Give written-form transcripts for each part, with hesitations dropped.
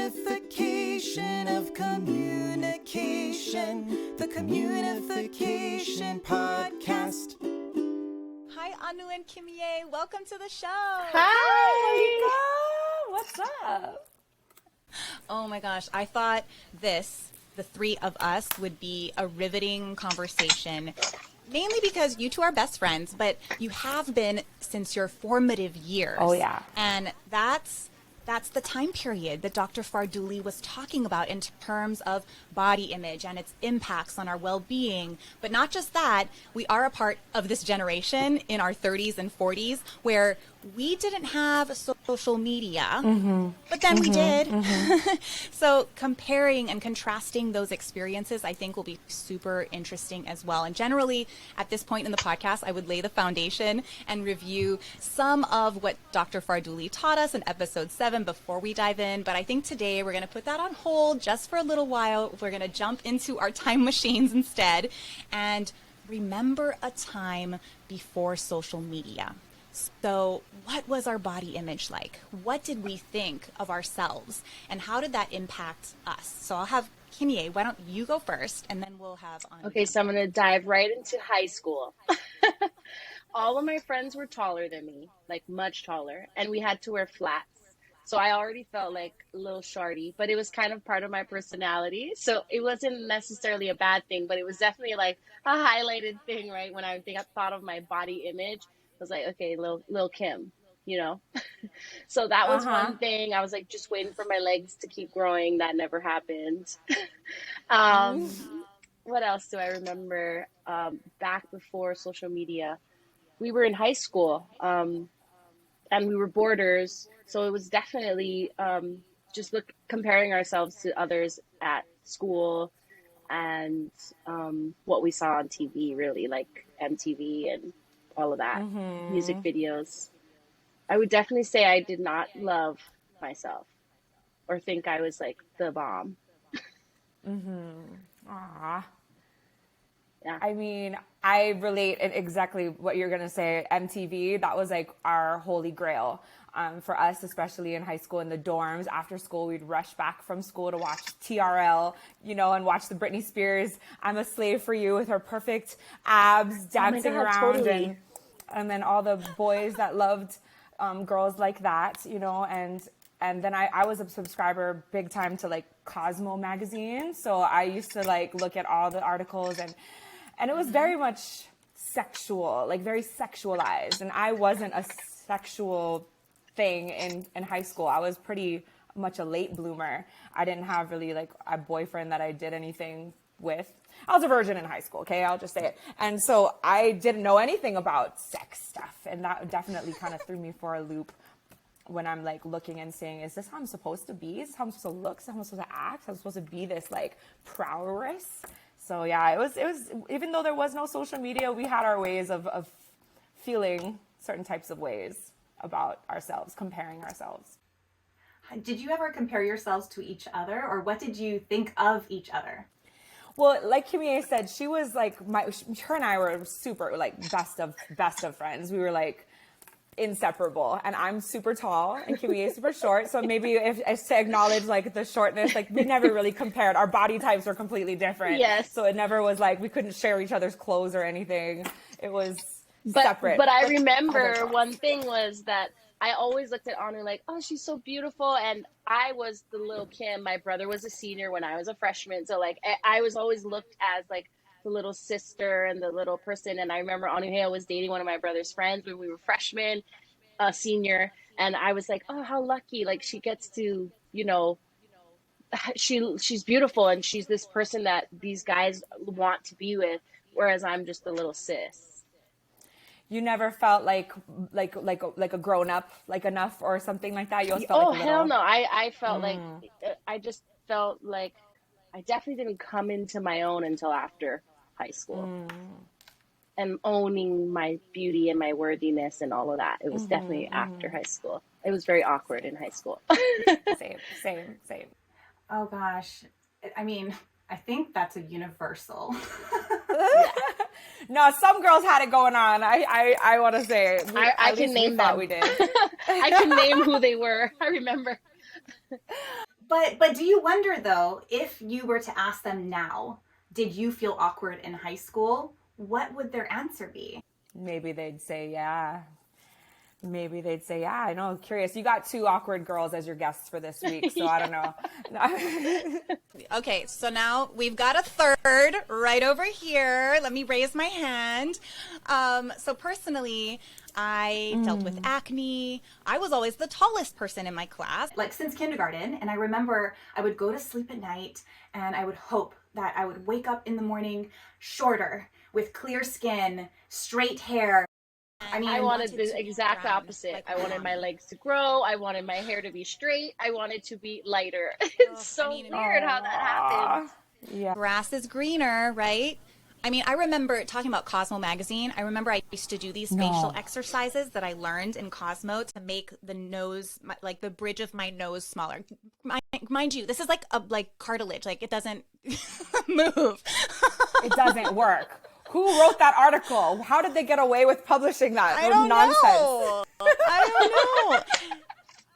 Communification of communication, the Communification Podcast. Hi, Anu and Kimié. Welcome to the show. Hi, Malika. What's up? Oh my gosh, I thought the three of us, would be a riveting conversation, mainly because you two are best friends, but you have been since your formative years. Oh, yeah. And that's the time period that Dr. Farduli was talking about in terms of body image and its impacts on our well-being. But not just that, we are a part of this generation in our 30s and 40s where we didn't have social media, but then we did. So comparing and contrasting those experiences, I think, will be super interesting as well. And generally, at this point in the podcast, I would lay the foundation and review some of what Dr. Farduli taught us in episode 7 before we dive in. But I think today we're going to put that on hold just for a little while. We're going to jump into our time machines instead and remember a time before social media. So what was our body image like? What did we think of ourselves? And how did that impact us? So I'll have Kimié, why don't you go first, and then we'll have Anu. Okay, so I'm going to dive right into high school. All of my friends were taller than me, like much taller, and we had to wear flats. So I already felt like a little shorty, but it was kind of part of my personality. So it wasn't necessarily a bad thing, but it was definitely like a highlighted thing, right? When I thought of my body image, I was like, okay, Lil Kim, you know? So that was one thing. I was like just waiting for my legs to keep growing. That never happened. What else do I remember? Back before social media, we were in high school and we were boarders. So it was definitely just comparing ourselves to others at school and what we saw on TV, really, like MTV and all of that, music videos. I would definitely say I did not love myself or think I was like the bomb. Aw. Yeah. I mean, I relate exactly what you're going to say. MTV, that was like our holy grail. For us, especially in high school, in the dorms, after school, we'd rush back from school to watch TRL, you know, and watch the Britney Spears "I'm a Slave for You" with her perfect abs dancing around. Totally. And then all the boys that loved girls like that, you know, and then I was a subscriber big time to like Cosmo magazine. So I used to like look at all the articles and it was very much sexual, like very sexualized. And I wasn't a sexual thing in high school. I was pretty much a late bloomer. I didn't have really like a boyfriend that I did anything with. I was a virgin in high school, okay? I'll just say it. And so I didn't know anything about sex stuff. And that definitely kind of threw me for a loop when I'm like looking and saying, is this how I'm supposed to be? Is this how I'm supposed to look? Is this how I'm supposed to act? I'm supposed to be this like prowess? So yeah, it was, even though there was no social media, we had our ways of feeling certain types of ways about ourselves, comparing ourselves. Did you ever compare yourselves to each other, or what did you think of each other? Well, like Kimié said, she was like her and I were super like best of friends. We were like inseparable, and I'm super tall and Kimié is super short. So maybe if to acknowledge like the shortness, like we never really compared. Our body types were completely different. Yes. So it never was like we couldn't share each other's clothes or anything. It was separate. But I remember one thing was that I always looked at Anu like, oh, she's so beautiful. And I was the little Kim. My brother was a senior when I was a freshman. So like I was always looked as like the little sister and the little person. And I remember Anuhea was dating one of my brother's friends when we were freshmen, senior. And I was like, oh, how lucky. Like she gets to, you know, she's beautiful. And she's this person that these guys want to be with. Whereas I'm just a little sis. You never felt like a grown up, like enough or something like that? You always felt like a little... hell no. I felt like, I just felt like I definitely didn't come into my own until after high school. And owning my beauty and my worthiness and all of that. It was definitely after high school. It was very awkward in high school. Same. Oh gosh. I mean, I think that's a universal. Yeah. No, some girls had it going on. I want to say. I can name them. We did. I can name who they were. I remember. But do you wonder though, if you were to ask them now, did you feel awkward in high school? What would their answer be? Maybe they'd say, yeah. Maybe they'd say, yeah, I know. Curious. You got 2 awkward girls as your guests for this week, so I don't know. Okay, so now we've got a third right over here. Let me raise my hand. So personally, I dealt with acne. I was always the tallest person in my class. Like since kindergarten, and I remember I would go to sleep at night and I would hope that I would wake up in the morning shorter, with clear skin, straight hair. I mean, I wanted the exact opposite. Like I wanted my legs to grow. I wanted my hair to be straight. I wanted to be lighter. It's so weird how that happens. Yeah. Grass is greener, right? I mean, I remember talking about Cosmo magazine. I remember I used to do these facial exercises that I learned in Cosmo to make the nose, like the bridge of my nose smaller. Mind you, this is like cartilage. Like it doesn't move. It doesn't work. Who wrote that article? How did they get away with publishing that? I don't nonsense. know. I don't know.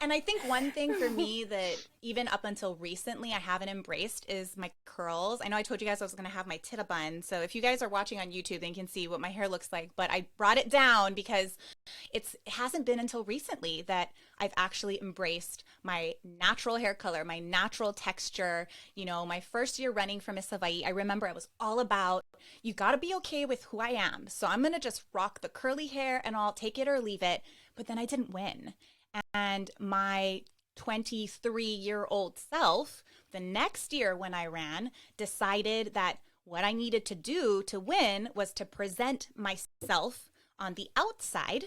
And I think one thing for me that even up until recently I haven't embraced is my curls. I know I told you guys I was going to have my tita bun. So if you guys are watching on YouTube, then you can see what my hair looks like. But I brought it down because it hasn't been until recently that I've actually embraced my natural hair color, my natural texture. You know, my first year running for Miss Hawaii, I remember I was all about, you got to be okay with who I am. So I'm going to just rock the curly hair and I'll take it or leave it. But then I didn't win. And my 23-year-old self, the next year when I ran, decided that what I needed to do to win was to present myself on the outside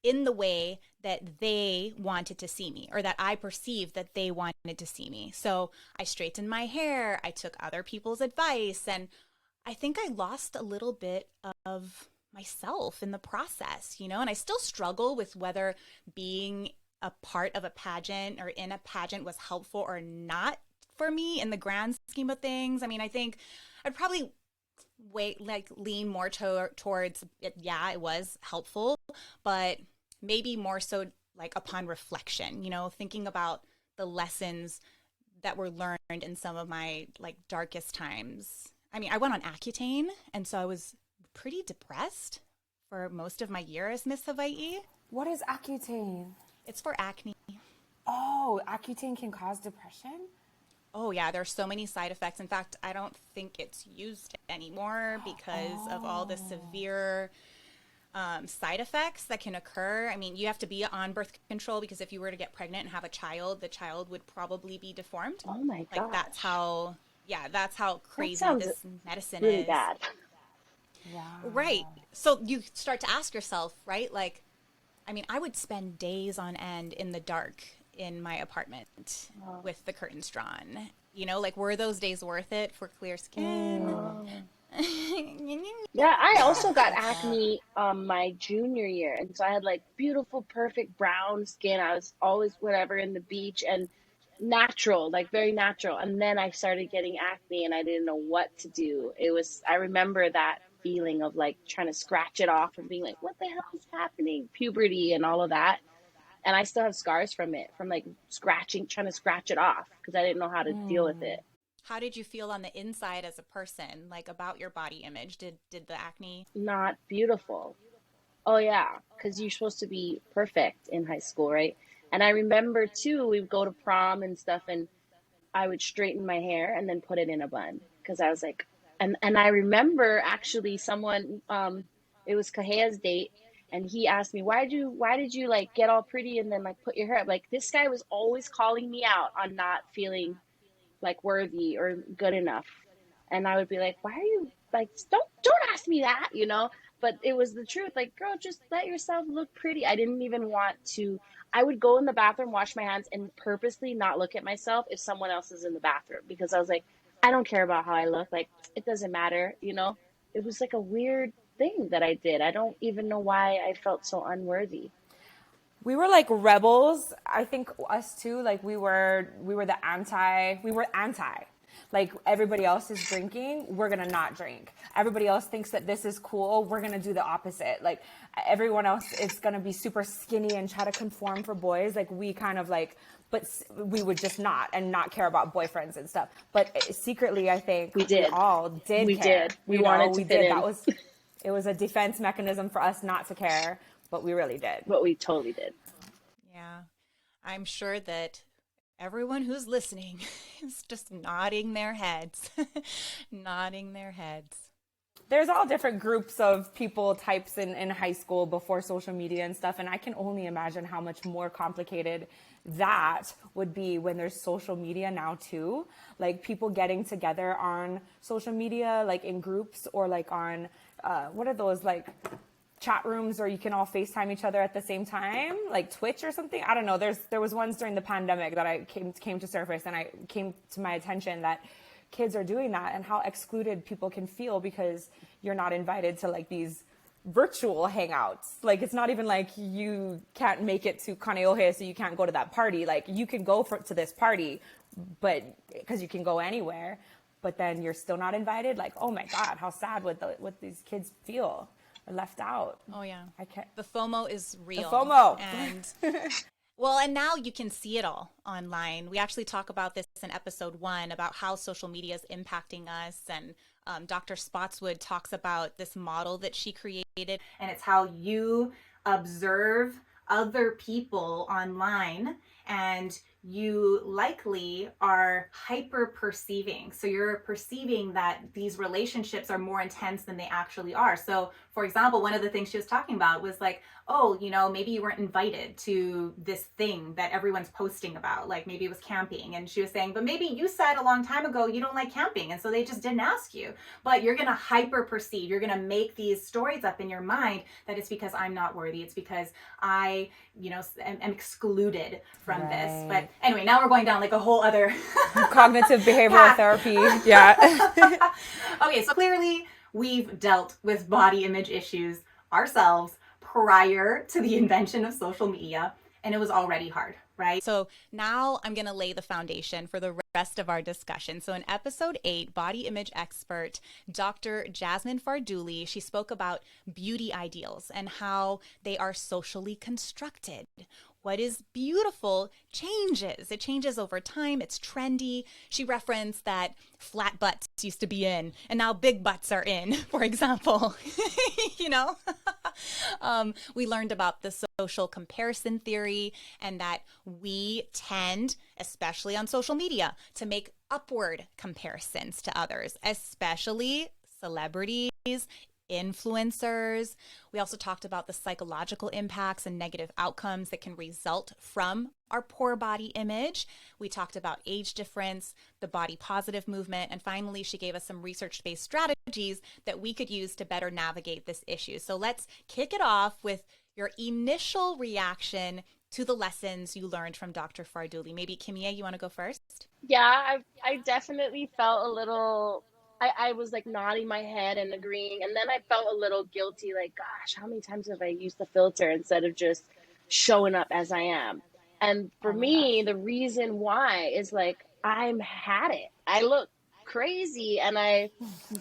in the way that they wanted to see me, or that I perceived that they wanted to see me. So I straightened my hair, I took other people's advice, and I think I lost a little bit of myself in the process, you know, and I still struggle with whether being a part of a pageant or in a pageant was helpful or not for me in the grand scheme of things. I mean, I think I'd probably lean more towards it. Yeah, it was helpful, but maybe more so like upon reflection, you know, thinking about the lessons that were learned in some of my like darkest times. I mean, I went on Accutane, and so I was pretty depressed for most of my year as Miss Hawaii. What is Accutane? It's for acne. Oh, Accutane can cause depression? Oh, yeah. There's so many side effects. In fact, I don't think it's used anymore because of all the severe side effects that can occur. I mean, you have to be on birth control because if you were to get pregnant and have a child, the child would probably be deformed. Oh, my God. Like, that's how crazy this medicine really is. Bad. Wow. Right. So you start to ask yourself, right? Like, I mean, I would spend days on end in the dark in my apartment with the curtains drawn. You know, like, were those days worth it for clear skin? Yeah, I also got acne my junior year. And so I had like beautiful, perfect brown skin. I was always whatever in the beach and natural, like very natural. And then I started getting acne and I didn't know what to do. I remember that feeling of like trying to scratch it off and being like, what the hell is happening? Puberty and all of that. And I still have scars from it, from like trying to scratch it off because I didn't know how to deal with it. How did you feel on the inside as a person, like about your body image? Did the acne? Not beautiful. Oh yeah, because you're supposed to be perfect in high school, right? And I remember too, we'd go to prom and stuff, and I would straighten my hair and then put it in a bun because I was like, and I remember actually someone, it was Kahea's date, and he asked me, why did you like get all pretty and then like put your hair up? Like this guy was always calling me out on not feeling like worthy or good enough. And I would be like, why are you like, don't ask me that, you know? But it was the truth. Like, girl, just let yourself look pretty. I didn't even want to. I would go in the bathroom, wash my hands, and purposely not look at myself if someone else is in the bathroom because I was like, I don't care about how I look. Like, it doesn't matter, you know? It was like a weird thing that I did. I don't even know why I felt so unworthy. We were like rebels. I think us too. Like we were anti. Like everybody else is drinking, we're gonna not drink. Everybody else thinks that this is cool, we're gonna do the opposite. Like everyone else is gonna be super skinny and try to conform for boys. Like we kind of like but we would just not care about boyfriends and stuff. But secretly, I think We did. we all did We care. did. We wanted to fit in. It was a defense mechanism for us not to care, but we really did. But we totally did. Yeah. I'm sure that everyone who's listening is just nodding their heads, nodding their heads. There's all different groups of people types in high school before social media and stuff. And I can only imagine how much more complicated that would be when there's social media now too. Like people getting together on social media, like in groups or like on, what are those like chat rooms where you can all FaceTime each other at the same time, like Twitch or something. I don't know. There was ones during the pandemic that I came to surface and I came to my attention that kids are doing that and how excluded people can feel because you're not invited to like these virtual hangouts. Like it's not even like you can't make it to Kaneohe so you can't go to that party. Like you can go to this party, but because you can go anywhere, but then you're still not invited. Like, oh my God, how sad would these kids feel left out. Oh yeah. I can't. The FOMO is real. The FOMO. And well, and now you can see it all online. We actually talk about this in episode 1 about how social media is impacting us. And Dr. Spotswood talks about this model that she created. And it's how you observe other people online and you likely are hyper perceiving. So you're perceiving that these relationships are more intense than they actually are. So for example, one of the things she was talking about was like, oh, maybe you weren't invited to this thing that everyone's posting about. Like maybe it was camping. And she was saying, but maybe you said a long time ago you don't like camping. And so they just didn't ask you. But you're going to hyper perceive. You're going to make these stories up in your mind that it's because I'm not worthy. It's because I, am excluded from this. But anyway, now we're going down like a whole other cognitive behavioral therapy. Yeah. Okay, so clearly we've dealt with body image issues ourselves prior to the invention of social media, and it was already hard, right? So now I'm going to lay the foundation for the rest of our discussion. So in episode 8, body image expert Dr. Jasmine Farduli, she spoke about beauty ideals and how they are socially constructed. What is beautiful changes. It changes over time. It's trendy. She referenced that flat butts used to be in and now big butts are in, for example. We learned about the social comparison theory and that we tend, especially on social media, to make upward comparisons to others, especially celebrities, influencers. We also talked about the psychological impacts and negative outcomes that can result from our poor body image. We talked about age difference, the body positive movement, and finally, she gave us some research-based strategies that we could use to better navigate this issue. So let's kick it off with your initial reaction to the lessons you learned from Dr. Farduli. Maybe Kimié, you want to go first? Yeah, I definitely felt a little, I was like nodding my head and agreeing. And then I felt a little guilty, like, gosh, how many times have I used the filter instead of just showing up as I am? And for me, the reason why is like, I'm had it. I look crazy and I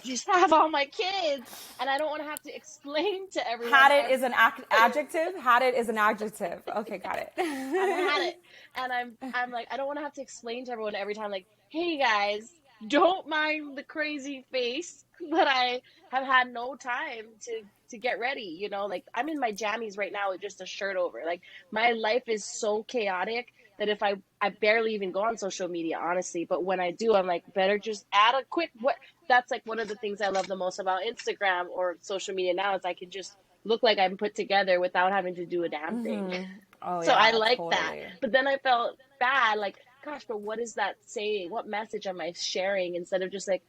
just have all my kids and I don't want to have to explain to everyone. Had it is an adjective. Had it is an adjective. Okay, got it. I had it. And I'm like, I don't want to have to explain to everyone every time, like, hey guys, don't mind the crazy face, but I have had no time to get ready, like I'm in my jammies right now with just a shirt over. Like my life is so chaotic that if I barely even go on social media, honestly, but when I do, I'm like, better just add a quick, that's like one of the things I love the most about Instagram or social media now is I can just look like I'm put together without having to do a damn thing. Oh, so yeah, I like totally. that. But then I felt bad, like, gosh, but what is that saying? What message am I sharing instead of just like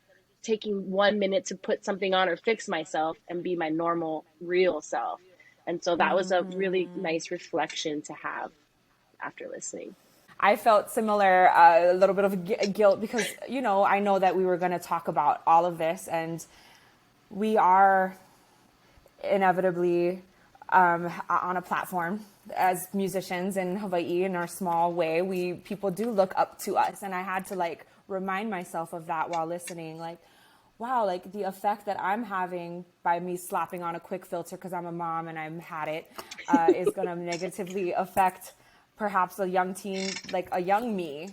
taking 1 minute to put something on or fix myself and be my normal, real self? And so that was a really nice reflection to have after listening. I felt similar, a little bit of guilt because, I know that we were going to talk about all of this and we are inevitably on a platform as musicians in Hawaii in our small way. People do look up to us. And I had to remind myself of that while listening, wow, the effect that I'm having by me slapping on a quick filter because I'm a mom and I'm had it is going to negatively affect perhaps a young teen, like a young me,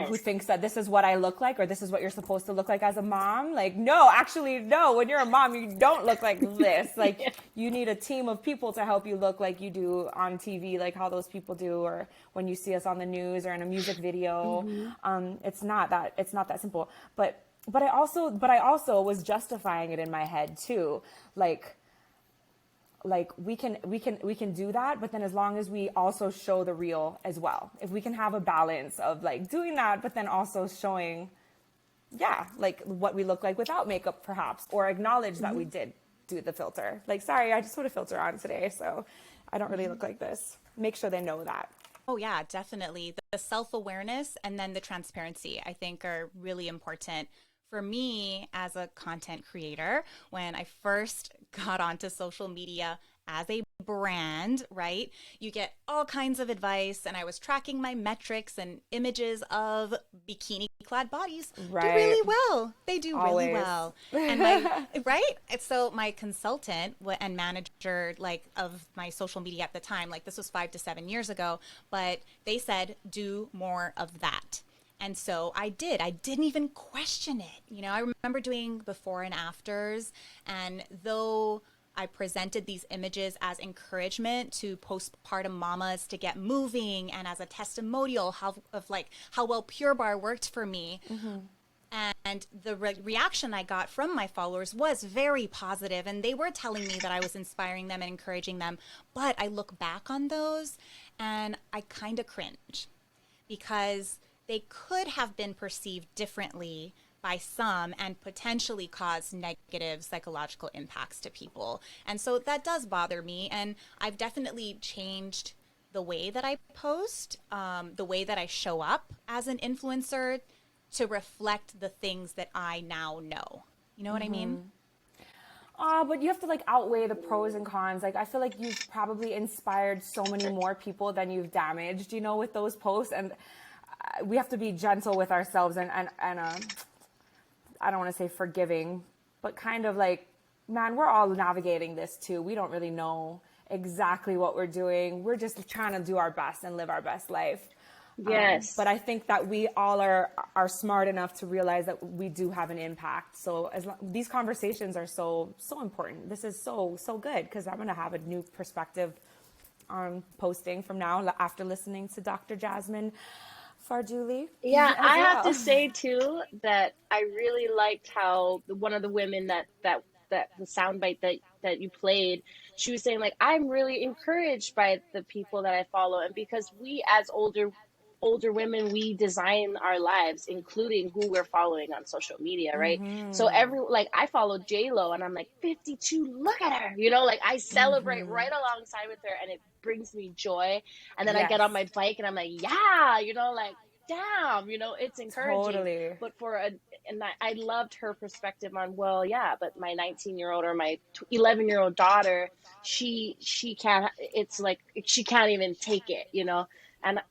who thinks that this is what I look like, or this is what you're supposed to look like as a mom. Like, no, actually, no. When you're a mom, you don't look like this. Like, you need a team of people to help you look like you do on TV, like how those people do, or when you see us on the news or in a music video. It's not that simple. But I also was justifying it in my head too. Like we can do that, but then as long as we also show the real as well, if we can have a balance of like doing that, but then also showing, like what we look like without makeup perhaps, or acknowledge that we did do the filter. Like, sorry, I just put a filter on today, so I don't really look like this. Make sure they know that. Oh yeah, definitely. The self-awareness and then the transparency, I think, are really important. For me, as a content creator, when I first got onto social media as a brand, right, you get all kinds of advice, and I was tracking my metrics, and images of bikini-clad bodies do really well. They do really well. And right? So my consultant and manager, like, of my social media at the time, like, this was 5 to 7 years ago, but they said, do more of that. And so I did. I didn't even question it. You know, I remember doing before and afters, and though I presented these images as encouragement to postpartum mamas to get moving, and as a testimonial of how well Pure Barre worked for me. And the reaction I got from my followers was very positive, and they were telling me that I was inspiring them and encouraging them. But I look back on those and I kind of cringe, because they could have been perceived differently by some and potentially cause negative psychological impacts to people. And so that does bother me. And I've definitely changed the way that I post, the way that I show up as an influencer, to reflect the things that I now know. You know what I mean? But you have to like outweigh the pros and cons. Like, I feel like you've probably inspired so many more people than you've damaged, you know, with those posts. And we have to be gentle with ourselves and I don't want to say forgiving, but kind of like, man, we're all navigating this too. We don't really know exactly what we're doing. We're just trying to do our best and live our best life. Yes. But I think that we all are smart enough to realize that we do have an impact. So these conversations are so important. This is so good, because I'm going to have a new perspective on posting from now after listening to Dr. Jasmine Fardouli. Yeah, I have to say too that I really liked how one of the women that the soundbite that you played, she was saying, like, I'm really encouraged by the people that I follow, and because we as older women, we design our lives, including who we're following on social media, right? So I follow J-Lo, and I'm like, 52, look at her, you know, like, I celebrate right alongside with her, and it brings me joy. And then I get on my bike and I'm like, yeah, you know, like, damn, you know, it's encouraging. Totally. But I loved her perspective on, well, yeah, but my 19-year-old or my 11-year-old daughter, she can't, it's like, she can't even take it, you know?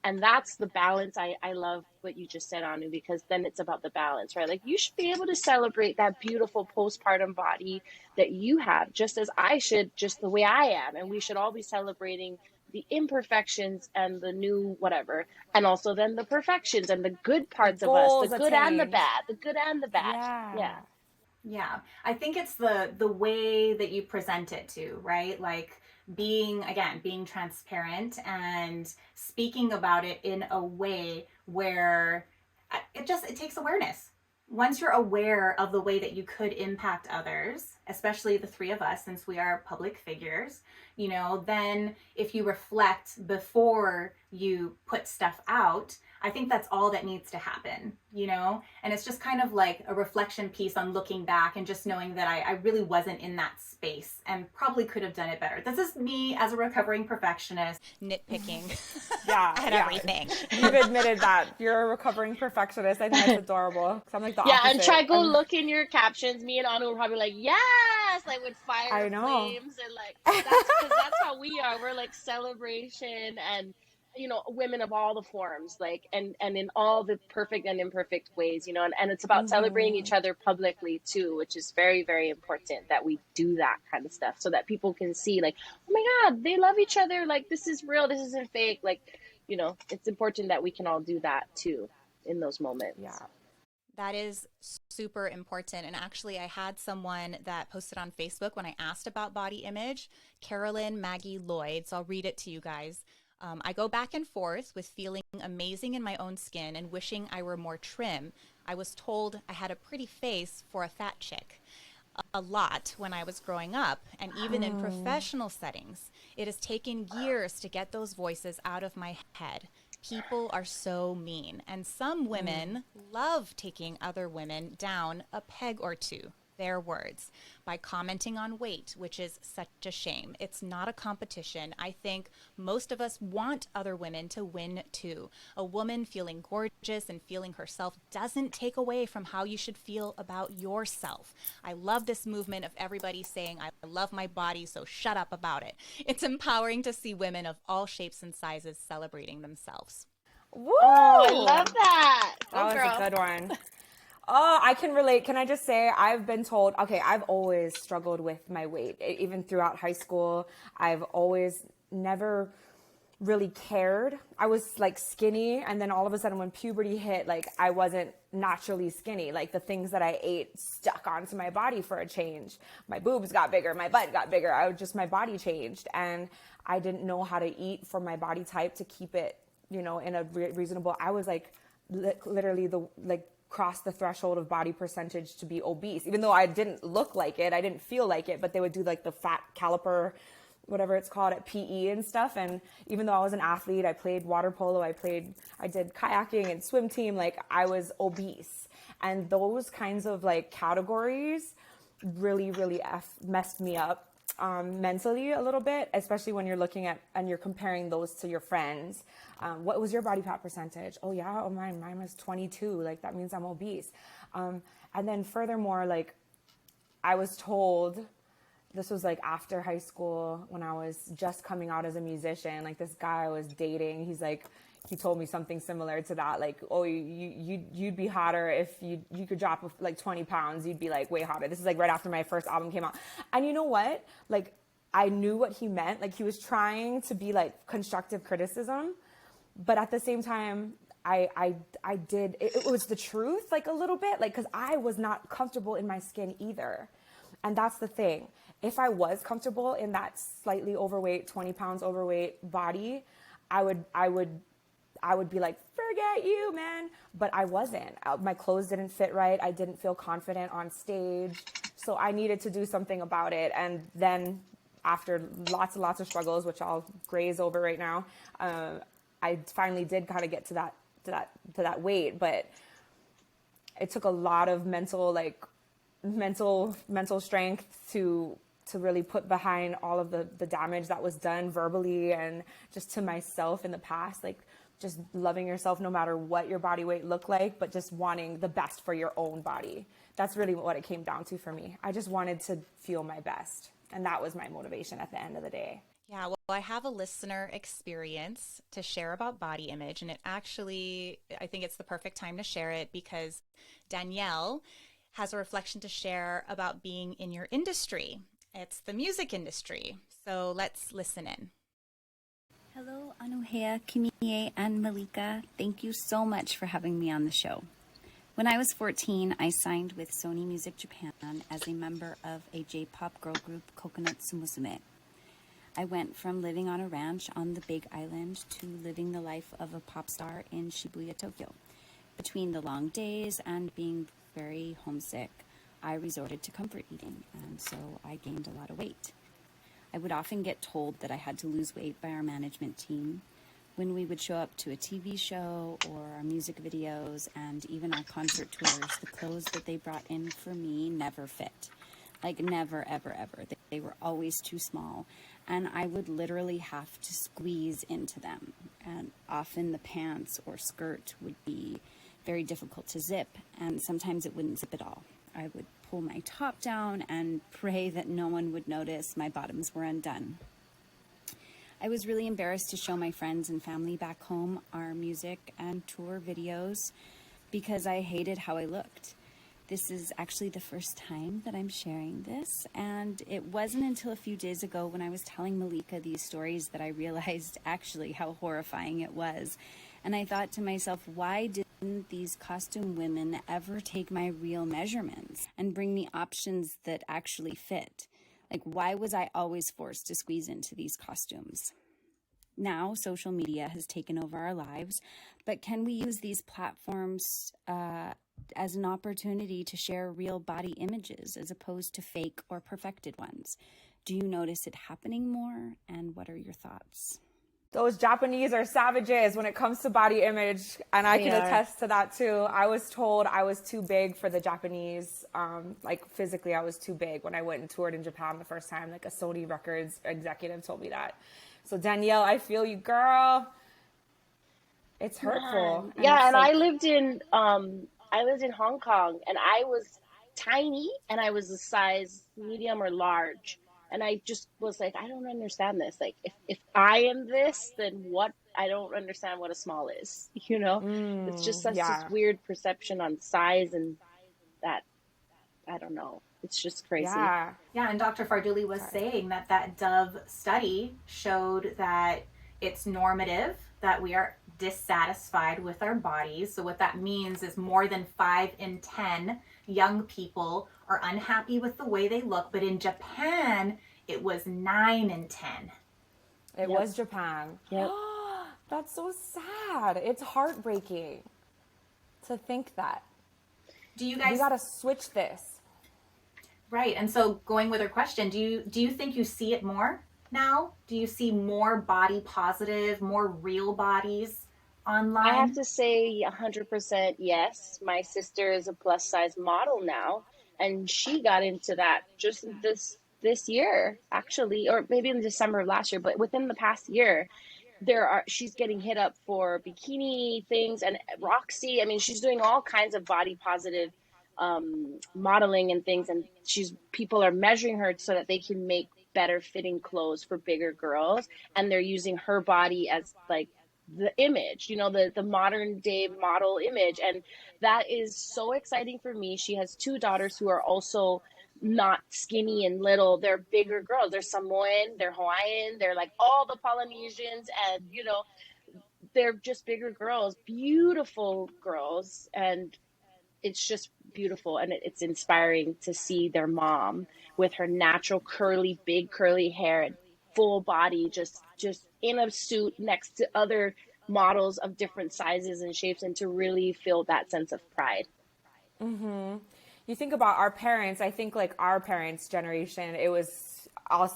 And that's the balance. I love what you just said, Anu, because then it's about the balance, right? Like, you should be able to celebrate that beautiful postpartum body that you have, just as I should, just the way I am. And we should all be celebrating the imperfections and the new whatever, and also then the perfections and the good parts of us, the good and the bad. Yeah. I think it's the way that you present it too, right? Like, being transparent and speaking about it in a way where it takes awareness. Once you're aware of the way that you could impact others, especially the three of us, since we are public figures, you know, then if you reflect before you put stuff out, I think that's all that needs to happen, you know? And it's just kind of like a reflection piece on looking back and just knowing that I really wasn't in that space and probably could have done it better. This is me as a recovering perfectionist. Nitpicking. At everything. You've admitted that. You're a recovering perfectionist. I think that's adorable. Because I'm like the opposite. And try look in your captions. Me and Anu were probably like, yes, like with fire flames, and like, that's how we are. We're like celebration and, you know, women of all the forms, like, and in all the perfect and imperfect ways, you know, and it's about celebrating each other publicly too, which is very, very important that we do that kind of stuff so that people can see, like, oh my God, they love each other. Like, this is real. This isn't fake. Like, it's important that we can all do that too in those moments. Yeah. That is super important. And actually, I had someone that posted on Facebook when I asked about body image, Carolyn Maggie Lloyd. So I'll read it to you guys. I go back and forth with feeling amazing in my own skin and wishing I were more trim. I was told I had a pretty face for a fat chick. A lot when I was growing up, and even in professional settings. It has taken years to get those voices out of my head. People are so mean, and some women love taking other women down a peg or two, their words, by commenting on weight, which is such a shame. It's not a competition. I think most of us want other women to win too. A woman feeling gorgeous and feeling herself doesn't take away from how you should feel about yourself. I love this movement of everybody saying, I love my body, so shut up about it. It's empowering to see women of all shapes and sizes celebrating themselves. Woo! Oh, I love that. That was a good one. Oh, I can relate. Can I just say, I've been told, okay, I've always struggled with my weight. Even throughout high school, I've always never really cared. I was like skinny, and then all of a sudden when puberty hit, like I wasn't naturally skinny. Like the things that I ate stuck onto my body for a change. My boobs got bigger, my butt got bigger. My body changed, and I didn't know how to eat for my body type to keep it, in a reasonable. I was like literally crossed the threshold of body percentage to be obese, even though I didn't look like it, I didn't feel like it, but they would do like the fat caliper, whatever it's called, at PE and stuff. And even though I was an athlete, I played water polo, I did kayaking and swim team, like I was obese. And those kinds of like categories really, really messed me up mentally a little bit, especially when you're looking at and you're comparing those to your friends. What was your body fat percentage? Oh yeah, mine was 22. Like that means I'm obese. And then furthermore, like I was told, this was like after high school when I was just coming out as a musician, like this guy I was dating, he told me something similar to that, like, oh, you'd be hotter if you could drop like 20 pounds, you'd be like way hotter. This is like right after my first album came out. And you know what? Like, I knew what he meant. Like, he was trying to be like constructive criticism, but at the same time, I did, it was the truth, like a little bit, like, cause I was not comfortable in my skin either. And that's the thing. If I was comfortable in that slightly overweight, 20 pounds overweight body, I would be like, forget you, man. But I wasn't. My clothes didn't fit right. I didn't feel confident on stage. So I needed to do something about it. And then after lots and lots of struggles, which I'll graze over right now, I finally did kind of get to that weight. But it took a lot of mental strength to really put behind all of the damage that was done verbally and just to myself in the past, like just loving yourself no matter what your body weight looked like, but just wanting the best for your own body. That's really what it came down to for me. I just wanted to feel my best. And that was my motivation at the end of the day. Yeah, well, I have a listener experience to share about body image, and it actually, I think it's the perfect time to share it because Danielle has a reflection to share about being in your industry. It's the music industry. So let's listen in. Hello, Anuhea, Kimié, and Malika. Thank you so much for having me on the show. When I was 14, I signed with Sony Music Japan as a member of a J-pop girl group, Coconut Sumusume. I went from living on a ranch on the Big Island to living the life of a pop star in Shibuya, Tokyo. Between the long days and being very homesick, I resorted to comfort eating, and so I gained a lot of weight. I would often get told that I had to lose weight by our management team when we would show up to a TV show or our music videos and even our concert tours. The clothes that they brought in for me never fit. Like never, ever, ever. They were always too small, and I would literally have to squeeze into them. And often the pants or skirt would be very difficult to zip, and sometimes it wouldn't zip at all. I would pull my top down and pray that no one would notice my bottoms were undone. I was really embarrassed to show my friends and family back home our music and tour videos because I hated how I looked. This is actually the first time that I'm sharing this, and it wasn't until a few days ago when I was telling Malika these stories that I realized actually how horrifying it was. And I thought to myself, why didn't these costume women ever take my real measurements and bring me options that actually fit? Like, why was I always forced to squeeze into these costumes? Now, social media has taken over our lives, but can we use these platforms as an opportunity to share real body images as opposed to fake or perfected ones? Do you notice it happening more? And what are your thoughts? Those Japanese are savages when it comes to body image, and I can attest to that too. I was told I was too big for the Japanese, like physically I was too big when I went and toured in Japan the first time. Like a Sony Records executive told me that. So Danielle, I feel you, girl. It's hurtful. Yeah, and like, I lived in Hong Kong, and I was tiny, and I was a size medium or large. And I just was like, I don't understand this. Like, if I am this, then what? I don't understand what a small is, you know? It's just such this weird perception on size, and that, I don't know. It's just crazy. Yeah, and Dr. Farduli was saying that Dove study showed that it's normative, that we are dissatisfied with our bodies. So what that means is more than 5 in 10 young people are unhappy with the way they look. But in Japan, it was 9 in 10. It was Japan. Yep. That's so sad. It's heartbreaking to think that. Do you guys... We gotta switch this. Right. And so going with her question, do you think you see it more now? Do you see more body positive, more real bodies online? I have to say 100% yes. My sister is a plus size model now, and she got into that just this year, actually, or maybe in December of last year, but within the past year, she's getting hit up for bikini things, and Roxy, I mean, she's doing all kinds of body positive modeling and things, and people are measuring her so that they can make better fitting clothes for bigger girls, and they're using her body as like the image, you know, the modern day model image, and that is so exciting for me. She has 2 daughters who are also not skinny and little. They're bigger girls. They're Samoan, they're Hawaiian, they're like all the Polynesians, and you know, they're just bigger girls, beautiful girls, and it's just beautiful, and it's inspiring to see their mom with her natural big curly hair and full body, just in a suit next to other models of different sizes and shapes, and to really feel that sense of pride. Mm-hmm. You think about our parents, I think like our parents' generation, it was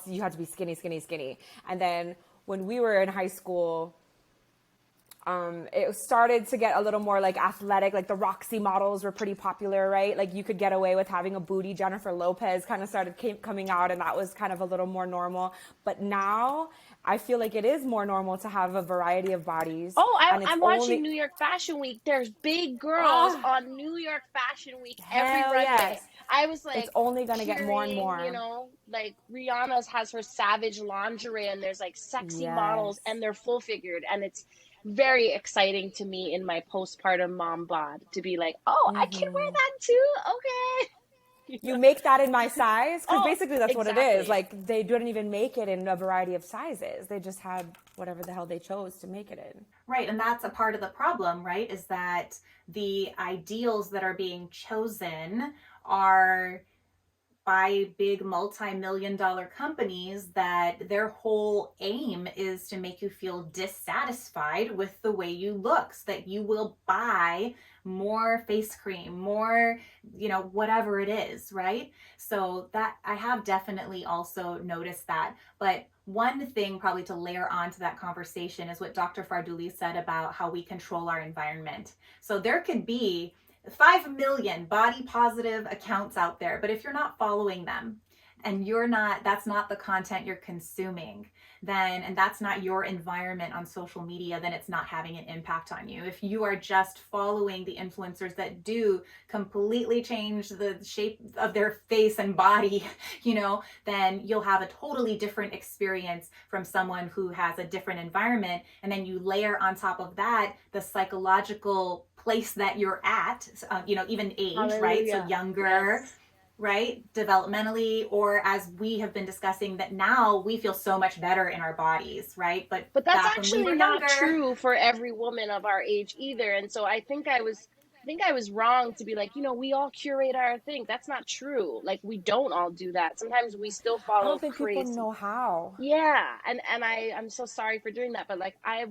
you had to be skinny, skinny, skinny. And then when we were in high school, it started to get a little more like athletic, like the Roxy models were pretty popular, right? Like you could get away with having a booty. Jennifer Lopez kind of coming out, and that was kind of a little more normal. But now I feel like it is more normal to have a variety of bodies. Oh, I'm watching New York Fashion Week. There's big girls on New York Fashion Week every runway. Yes. I was like, it's only going to get more and more. You know, like Rihanna's has her Savage lingerie, and there's like sexy models, and they're full figured, and it's very exciting to me in my postpartum mom bod to be like, oh, I can wear that too. Okay. You make that in my size? Because basically that's exactly what it is. Like they didn't even make it in a variety of sizes. They just had whatever the hell they chose to make it in. Right. And that's a part of the problem, right? Is that the ideals that are being chosen are by big multi-million-dollar companies that their whole aim is to make you feel dissatisfied with the way you look, so that you will buy more face cream, more, you know, whatever it is, right? So that I have definitely also noticed that. But one thing probably to layer onto that conversation is what Dr. Farduli said about how we control our environment. So there could be 5 million body positive accounts out there, but if you're not following them and that's not the content you're consuming, then, and that's not your environment on social media, then it's not having an impact on you. If you are just following the influencers that do completely change the shape of their face and body, you know, then you'll have a totally different experience from someone who has a different environment. And then you layer on top of that the psychological place that you're at, even age, Hallelujah. right? So younger, Yes. right? Developmentally, or as we have been discussing, that now we feel so much better in our bodies, right? But But that's back when we actually were not younger, true for every woman of our age either. And so I think I was wrong to be like, we all curate our thing. That's not true. Like, we don't all do that. Sometimes we still I follow don't think people crazy. know how. Yeah, and I'm so sorry for doing that, but like I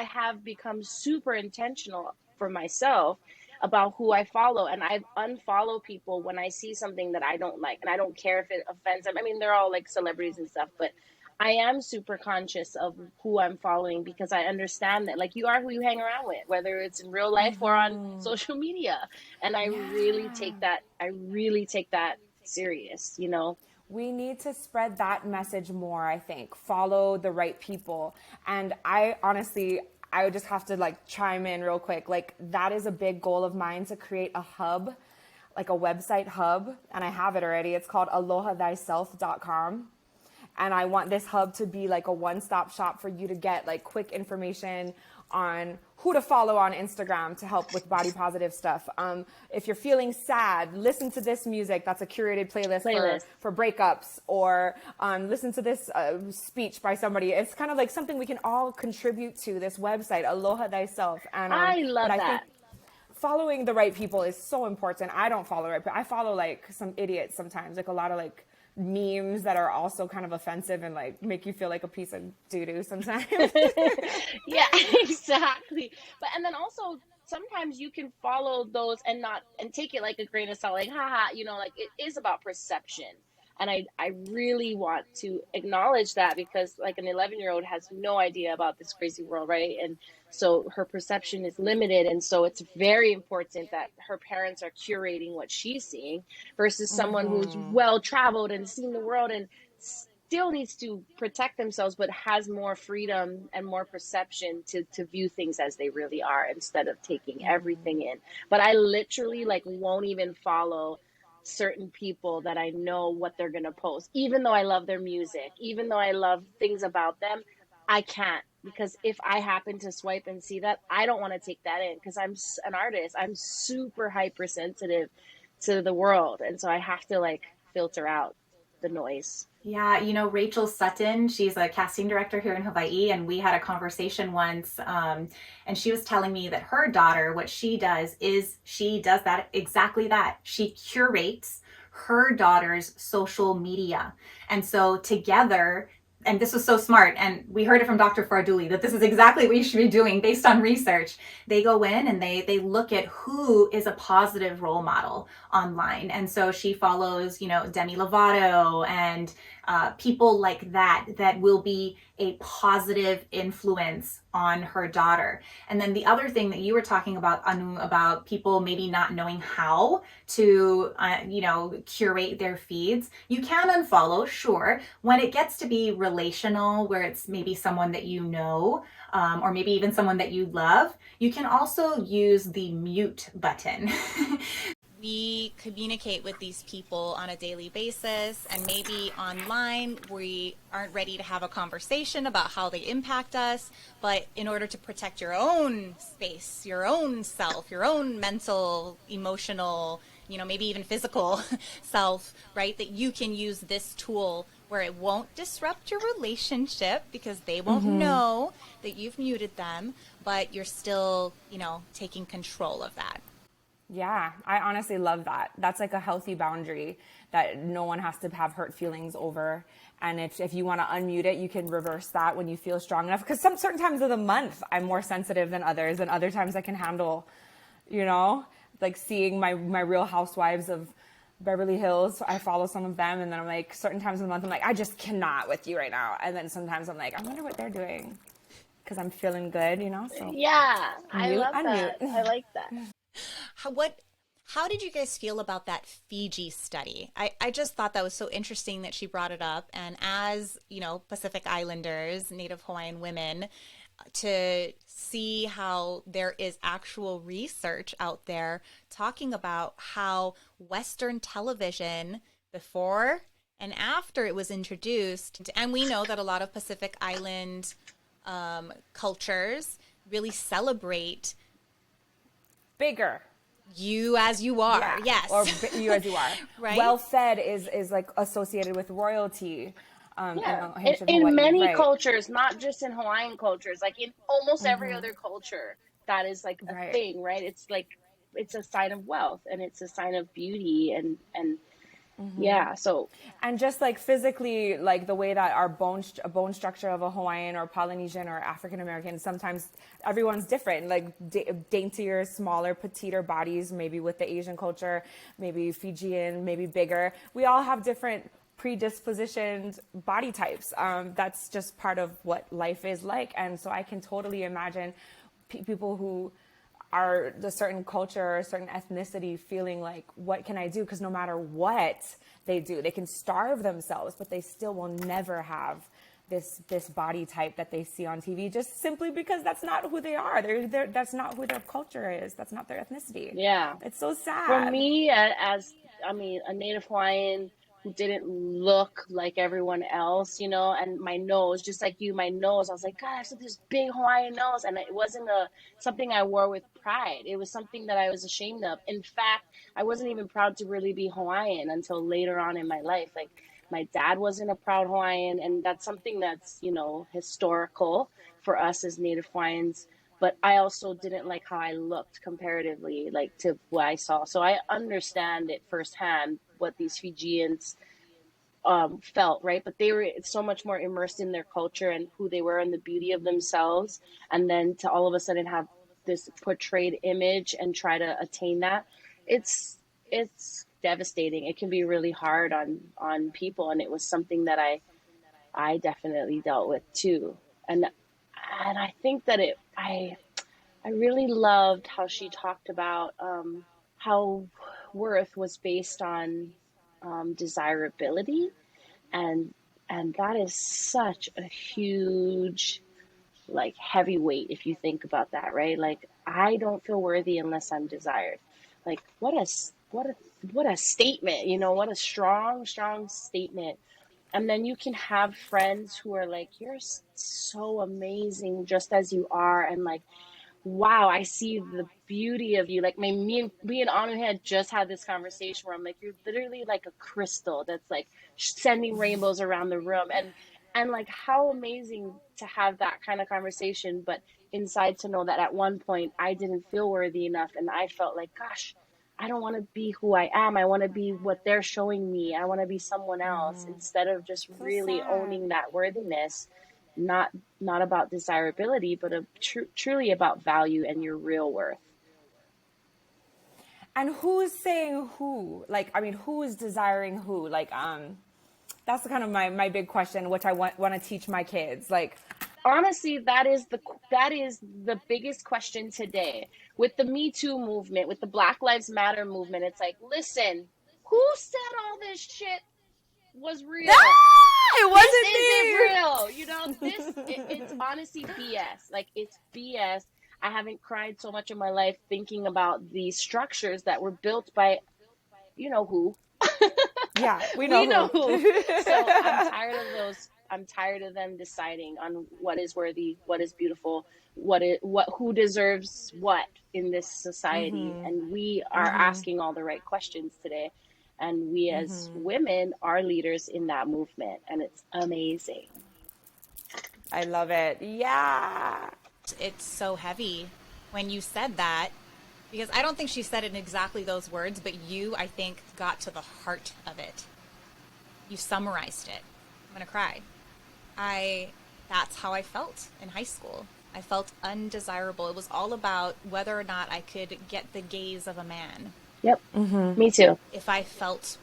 have become super intentional for myself about who I follow, and I unfollow people when I see something that I don't like, and I don't care if it offends them. I mean, they're all like celebrities and stuff, but I am super conscious of who I'm following because I understand that like you are who you hang around with, whether it's in real life or on social media, and Yeah. I really take that serious, you know. We need to spread that message more, I think. Follow the right people. And I honestly, I would just have to like chime in real quick. Like, that is a big goal of mine, to create a hub, like a website hub. And I have it already. It's called alohadhyself.com. And I want this hub to be like a one-stop shop for you to get like quick information on who to follow on Instagram to help with body positive stuff. If you're feeling sad, listen to this music. That's a curated playlist Playlist. for breakups, or listen to this speech by somebody. It's kind of like something we can all contribute to, this website, Aloha Thyself. And I love but I that. think following the right people is so important. I don't follow right people. I follow like some idiots sometimes, like a lot of like memes that are also kind of offensive and like make you feel like a piece of doo-doo sometimes. Yeah, exactly. But and then also sometimes you can follow those and not and take it like a grain of salt, like haha, like it is about perception. And I really want to acknowledge that because like an 11-year-old has no idea about this crazy world, right? And so her perception is limited. And so it's very important that her parents are curating what she's seeing versus someone who's well traveled and seen the world and still needs to protect themselves, but has more freedom and more perception to view things as they really are instead of taking everything in. But I literally like won't even follow certain people that I know what they're going to post, even though I love their music, even though I love things about them. I can't, because if I happen to swipe and see that, I don't want to take that in because I'm an artist. I'm super hypersensitive to the world. And so I have to like filter out the noise. yeah, Rachel Sutton, she's a casting director here in Hawaii, and we had a conversation once, and she was telling me that her daughter, what she does is she does that, exactly that. She curates her daughter's social media. And so together, and this was so smart, and we heard it from Dr. Farduli, that this is exactly what you should be doing based on research. They go in and they look at who is a positive role model online. And so she follows, Demi Lovato and people like that will be a positive influence on her daughter. And then the other thing that you were talking about, Anu, about people maybe not knowing how to, curate their feeds. You can unfollow, sure. When it gets to be relational, where it's maybe someone that you know, or maybe even someone that you love, you can also use the mute button. We communicate with these people on a daily basis, and maybe online we aren't ready to have a conversation about how they impact us, but in order to protect your own space, your own self, your own mental, emotional, maybe even physical self, right, that you can use this tool where it won't disrupt your relationship because they won't know that you've muted them, but you're still, taking control of that. Yeah, I honestly love that. That's like a healthy boundary that no one has to have hurt feelings over. And if you want to unmute it, you can reverse that when you feel strong enough. Because some certain times of the month, I'm more sensitive than others. And other times I can handle, like seeing my Real Housewives of Beverly Hills. I follow some of them. And then I'm like, certain times of the month, I'm like, I just cannot with you right now. And then sometimes I'm like, I wonder what they're doing. Because I'm feeling good, So Yeah, I mute, love unmute. that. I like that. How did you guys feel about that Fiji study? I just thought that was so interesting that she brought it up. And as, Pacific Islanders, Native Hawaiian women, to see how there is actual research out there talking about how Western television before and after it was introduced, and we know that a lot of Pacific Island cultures really celebrate bigger. You as you are, Yeah. yes. Or you as you are. Right? Well fed is like associated with royalty. Yeah. In ancient In Hawaii, many right? cultures, not just in Hawaiian cultures, like in almost every other culture, that is like a Right. thing, right? It's like it's a sign of wealth and it's a sign of beauty and yeah, so And just like physically, like the way that our bone structure of a Hawaiian or Polynesian or African American, sometimes everyone's different. Like daintier, smaller, petiter bodies, maybe with the Asian culture, maybe Fijian, maybe bigger. We all have different predispositioned body types. That's just part of what life is like. And so I can totally imagine people who are a certain culture or a certain ethnicity feeling like, what can I do? Because no matter what they do, they can starve themselves, but they still will never have this body type that they see on TV, just simply because that's not who they are. That's not who their culture is. That's not their ethnicity. yeah. It's so sad. For me, as I mean, a Native Hawaiian who didn't look like everyone else, you know, and my nose, just like you, my nose, I was like, God, I have this big Hawaiian nose, and it wasn't something I wore with pride. It was something that I was ashamed of. In fact, I wasn't even proud to really be Hawaiian until later on in my life. Like my dad wasn't a proud Hawaiian, and that's something that's, you know, historical for us as Native Hawaiians. But I also didn't like how I looked comparatively, like to what I saw. So I understand it firsthand what these Fijians felt, right? But they were so much more immersed in their culture and who they were and the beauty of themselves. And then to all of a sudden have this portrayed image and try to attain that, it's devastating. It can be really hard on people. And it was something that I definitely dealt with too. And I think that I really loved how she talked about how worth was based on desirability, and that is such a huge, like, heavy weight if you think about that, right? Like, I don't feel worthy unless I'm desired. Like, what a statement, you know, what a strong statement. And then you can have friends who are like, you're so amazing just as you are, and like, wow, I see the beauty of you. Like me and Anu had just had this conversation where I'm like, you're literally like a crystal that's like sending rainbows around the room, and like how amazing to have that kind of conversation, but inside to know that at one point I didn't feel worthy enough, and I felt like, gosh, I don't want to be who I am. I want to be what they're showing me. I want to be someone else instead of just So really sad. owning that worthiness. Not about desirability, but truly about value and your real worth. And who's saying who? Like, I mean, who is desiring who? Like, that's kind of my big question, which I want to teach my kids. Like, Honestly, that is the biggest question today with the Me Too movement, with the Black Lives Matter movement. It's like, listen, who said all this shit was real? it This wasn't isn't me. real. You know, it's honestly BS. Like, it's BS. I haven't cried so much in my life thinking about these structures that were built by, you know who. Yeah, we know who. So I'm tired of those. I'm tired of them deciding on what is worthy, what is beautiful, who deserves what in this society. And we are asking all the right questions today. And we as women are leaders in that movement, and it's amazing. I love it. Yeah. It's so heavy when you said that, because I don't think she said it in exactly those words, but you, I think, got to the heart of it. You summarized it. I'm going to cry. That's how I felt in high school. I felt undesirable. It was all about whether or not I could get the gaze of a man. Yep. Me too. If I felt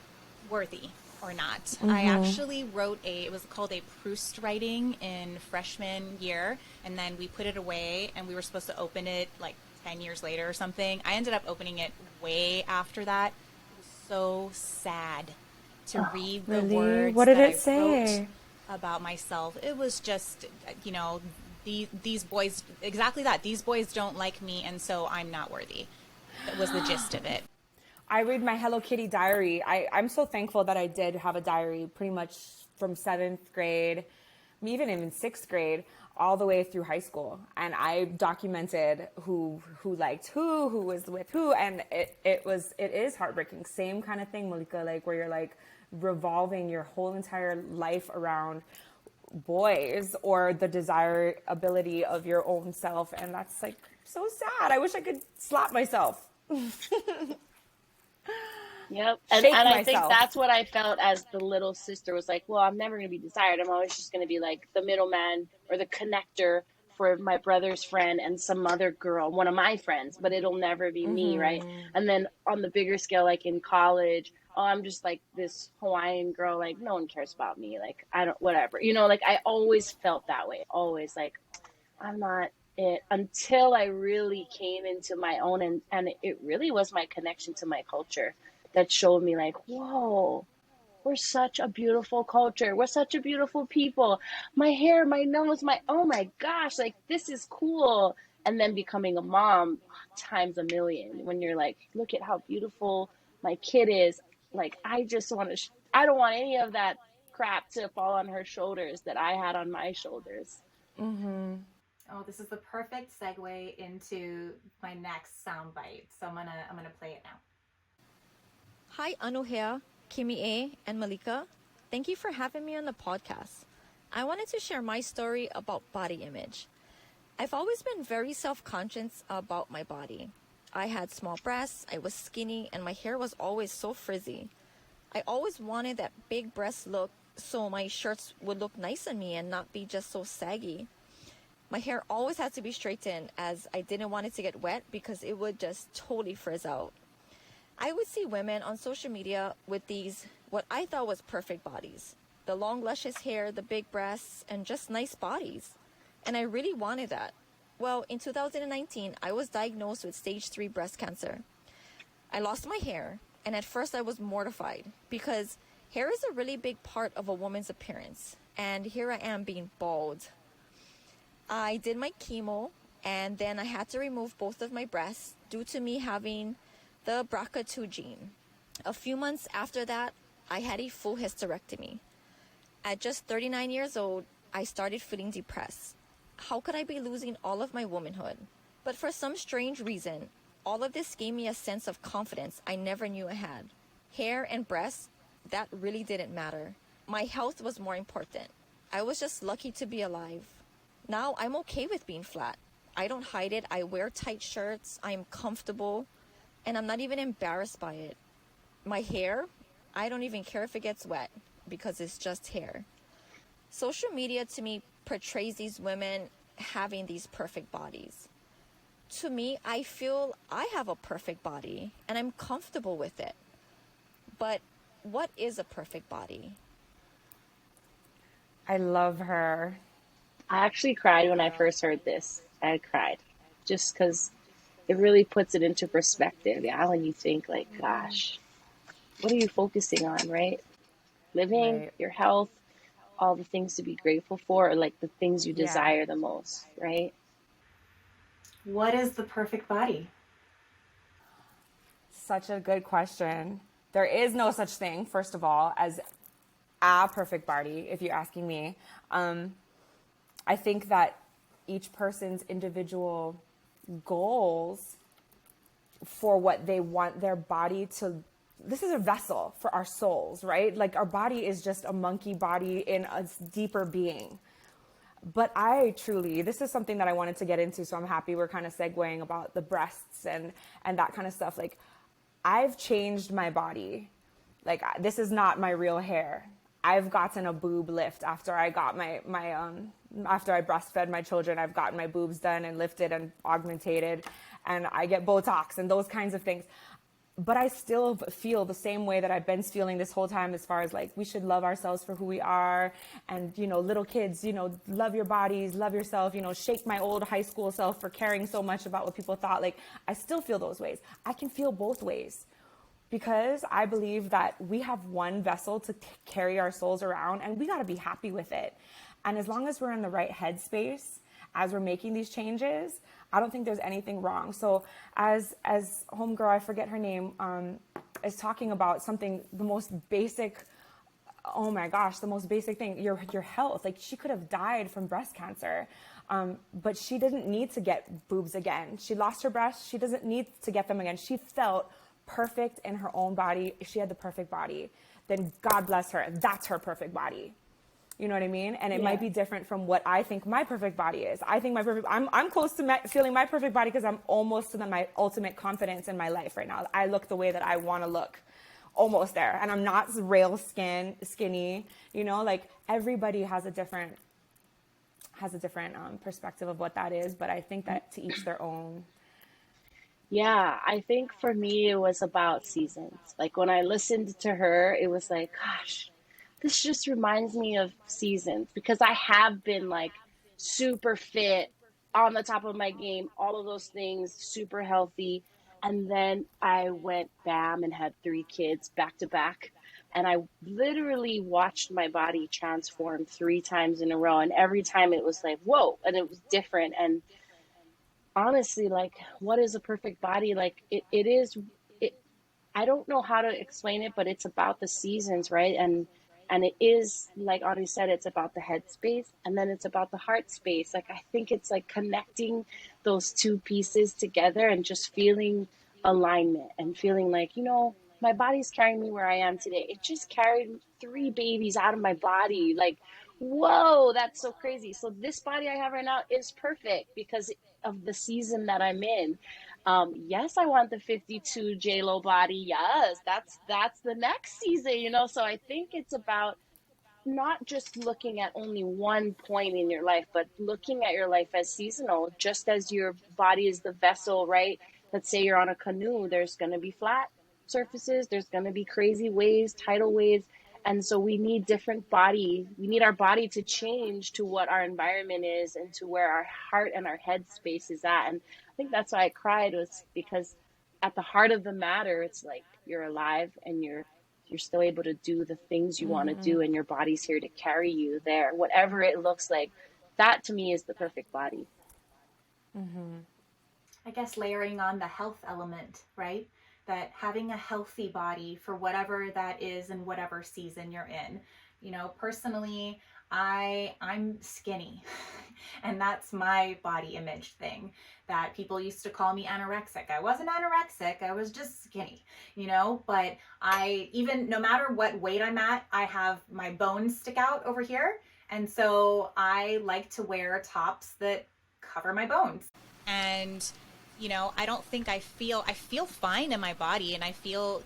worthy or not. I actually wrote it was called a Proust writing in freshman year, and then we put it away, and we were supposed to open it like 10 years later or something. I ended up opening it way after that. It was so sad to read the words What did that it I say? wrote about myself. It was just, you know, these boys, exactly that. These boys don't like me, and so I'm not worthy. That was the gist of it. I read my Hello Kitty diary. I'm so thankful that I did have a diary pretty much from 7th grade, even in 6th grade, all the way through high school, and I documented who liked who was with who, and it is heartbreaking. Same kind of thing, Malika, like where you're like revolving your whole entire life around boys or the desirability of your own self, and that's like so sad. I wish I could slap myself. Yep. And I think that's what I felt as the little sister was like, well, I'm never going to be desired. I'm always just going to be like the middleman or the connector for my brother's friend and some other girl, one of my friends, but it'll never be me, right? And then on the bigger scale, like in college, oh, I'm just like this Hawaiian girl, like no one cares about me. Like, I don't, whatever, you know, like I always felt that way. Always like, I'm not it, until I really came into my own. And it really was my connection to my culture that showed me like, whoa, we're such a beautiful culture. We're such a beautiful people. My hair, my nose, oh my gosh, like this is cool. And then becoming a mom times a million when you're like, look at how beautiful my kid is. Like, I just want to, I don't want any of that crap to fall on her shoulders that I had on my shoulders. Oh, this is the perfect segue into my next soundbite. So I'm gonna play it now. Hi, Anuhea, Kimié, and Malika. Thank you for having me on the podcast. I wanted to share my story about body image. I've always been very self-conscious about my body. I had small breasts, I was skinny, and my hair was always so frizzy. I always wanted that big breast look so my shirts would look nice on me and not be just so saggy. My hair always had to be straightened as I didn't want it to get wet because it would just totally frizz out. I would see women on social media with these, what I thought was perfect bodies. The long luscious hair, the big breasts, and just nice bodies. And I really wanted that. Well, in 2019, I was diagnosed with stage 3 breast cancer. I lost my hair, and at first I was mortified because hair is a really big part of a woman's appearance. And here I am being bald. I did my chemo, and then I had to remove both of my breasts due to me having the BRCA2 gene. A few months after that, I had a full hysterectomy. At just 39 years old, I started feeling depressed. How could I be losing all of my womanhood? But for some strange reason, all of this gave me a sense of confidence I never knew I had. Hair and breasts, that really didn't matter. My health was more important. I was just lucky to be alive. Now I'm okay with being flat. I don't hide it. I wear tight shirts. I'm comfortable. And I'm not even embarrassed by it. My hair, I don't even care if it gets wet because it's just hair. Social media to me portrays these women having these perfect bodies. To me, I feel I have a perfect body and I'm comfortable with it. But what is a perfect body? I love her. I actually cried when I first heard this. I cried just because it really puts it into perspective. Yeah, when you think like, gosh, what are you focusing on, right? Living, Right. your health, all the things to be grateful for, or like the things you desire the most, right? What is the perfect body? Such a good question. There is no such thing, first of all, as a perfect body, if you're asking me. I think that each person's individual goals for what they want their body to, this is a vessel for our souls, right? Like our body is just a monkey body in a deeper being. But I truly, this is something that I wanted to get into, so I'm happy we're kind of segueing about the breasts and that kind of stuff. Like, I've changed my body. Like, this is not my real hair. I've gotten a boob lift after I got after I breastfed my children. I've gotten my boobs done and lifted and augmented, and I get Botox and those kinds of things. But I still feel the same way that I've been feeling this whole time, as far as like, we should love ourselves for who we are. And, you know, little kids, you know, love your bodies, love yourself, you know, shake my old high school self for caring so much about what people thought. Like, I still feel those ways. I can feel both ways because I believe that we have one vessel to carry our souls around, and we got to be happy with it. And as long as we're in the right headspace as we're making these changes, I don't think there's anything wrong. So as homegirl, I forget her name, is talking about something, the most basic oh my gosh, the most basic thing, your health. Like, she could have died from breast cancer, but she didn't need to get boobs again. She lost her breasts. She doesn't need to get them again. She felt perfect in her own body. She had the perfect body. Then God bless her. That's her perfect body. You know what I mean? And it might be different from what I think my perfect body is. I think I'm close to feeling my perfect body because I'm almost to my ultimate confidence in my life right now. I look the way that I want to look, almost there. And I'm not rail skinny, you know, like everybody has a different perspective of what that is. But I think that to each their own. Yeah, I think for me, it was about seasons. Like when I listened to her, it was like, gosh, this just reminds me of seasons because I have been like super fit, on the top of my game, all of those things, super healthy. And then I went bam and had 3 kids back to back. And I literally watched my body transform 3 times in a row. And every time it was like, whoa, and it was different. And honestly, like, what is a perfect body? Like, it is, it, I don't know how to explain it, but it's about the seasons, right? And it is, like Audrey said, it's about the head space and then it's about the heart space. Like, I think it's like connecting those two pieces together and just feeling alignment and feeling like, my body's carrying me where I am today. It just carried 3 babies out of my body. Like, whoa, that's so crazy. So this body I have right now is perfect because of the season that I'm in. Yes, I want the 52 J-Lo body. Yes, that's the next season. So I think it's about not just looking at only one point in your life, but looking at your life as seasonal, just as your body is the vessel, right? Let's say you're on a canoe, there's going to be flat surfaces, there's going to be crazy waves, tidal waves. And so we need we need our body to change to what our environment is and to where our heart and our head space is at. And I think that's why I cried, was because at the heart of the matter, it's like you're alive and you're still able to do the things you want to do, and your body's here to carry you there, whatever it looks like. That to me is the perfect body. I guess layering on the health element, right? That having a healthy body for whatever that is and whatever season you're in. Personally, I'm skinny and that's my body image thing, that people used to call me anorexic. I wasn't anorexic, I was just skinny, but no matter what weight I'm at, I have my bones stick out over here. And so I like to wear tops that cover my bones. And I don't think I feel fine in my body, and I feel,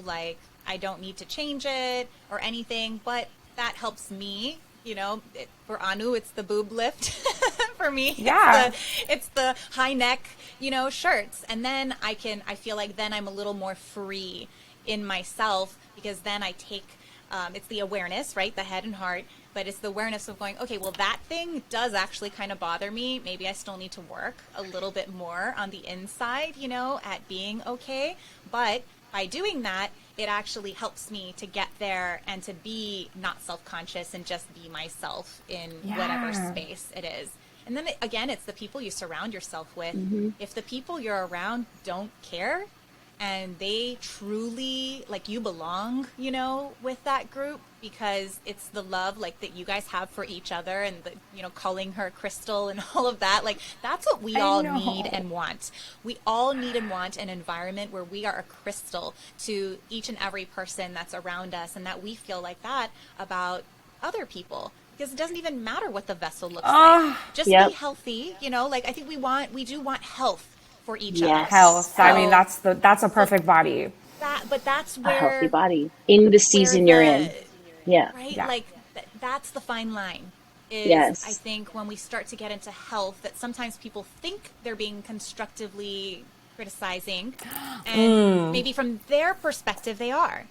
like I don't need to change it or anything, but that helps me, for Anu, it's the boob lift. For me, Yeah. it's the high neck, shirts. And then I feel like then I'm a little more free in myself, because then I take, it's the awareness, right? The head and heart, but it's the awareness of going, okay, well, that thing does actually kind of bother me. Maybe I still need to work a little bit more on the inside, at being okay. But by doing that, it actually helps me to get there and to be not self-conscious and just be myself in whatever space it is. And then again, it's the people you surround yourself with. Mm-hmm. If the people you're around don't care and they truly, like, you belong, with that group, because it's the love, like, that you guys have for each other, and the, calling her Crystal and all of that, like, that's what we all need and want. We all need and want an environment where we are a crystal to each and every person that's around us, and that we feel like that about other people. Because it doesn't even matter what the vessel looks like. Just be healthy, like, I think we do want health for each other. Health. So, I mean, that's a perfect body. But that's where a healthy body in the season you're in. Yeah. Right? Yeah. Like, that's the fine line. Yes. I think when we start to get into health, that sometimes people think they're being constructively criticizing, and maybe from their perspective they are.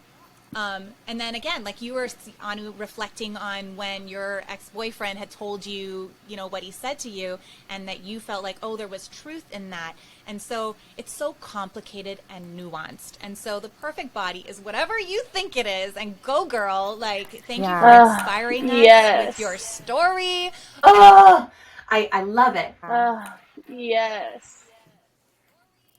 And then again, like you were, Anu, reflecting on when your ex-boyfriend had told you, what he said to you, and that you felt like, oh, there was truth in that. And so it's so complicated and nuanced. And so the perfect body is whatever you think it is, and go girl. Like, thank you for inspiring us with your story. Oh, I love it. Yes.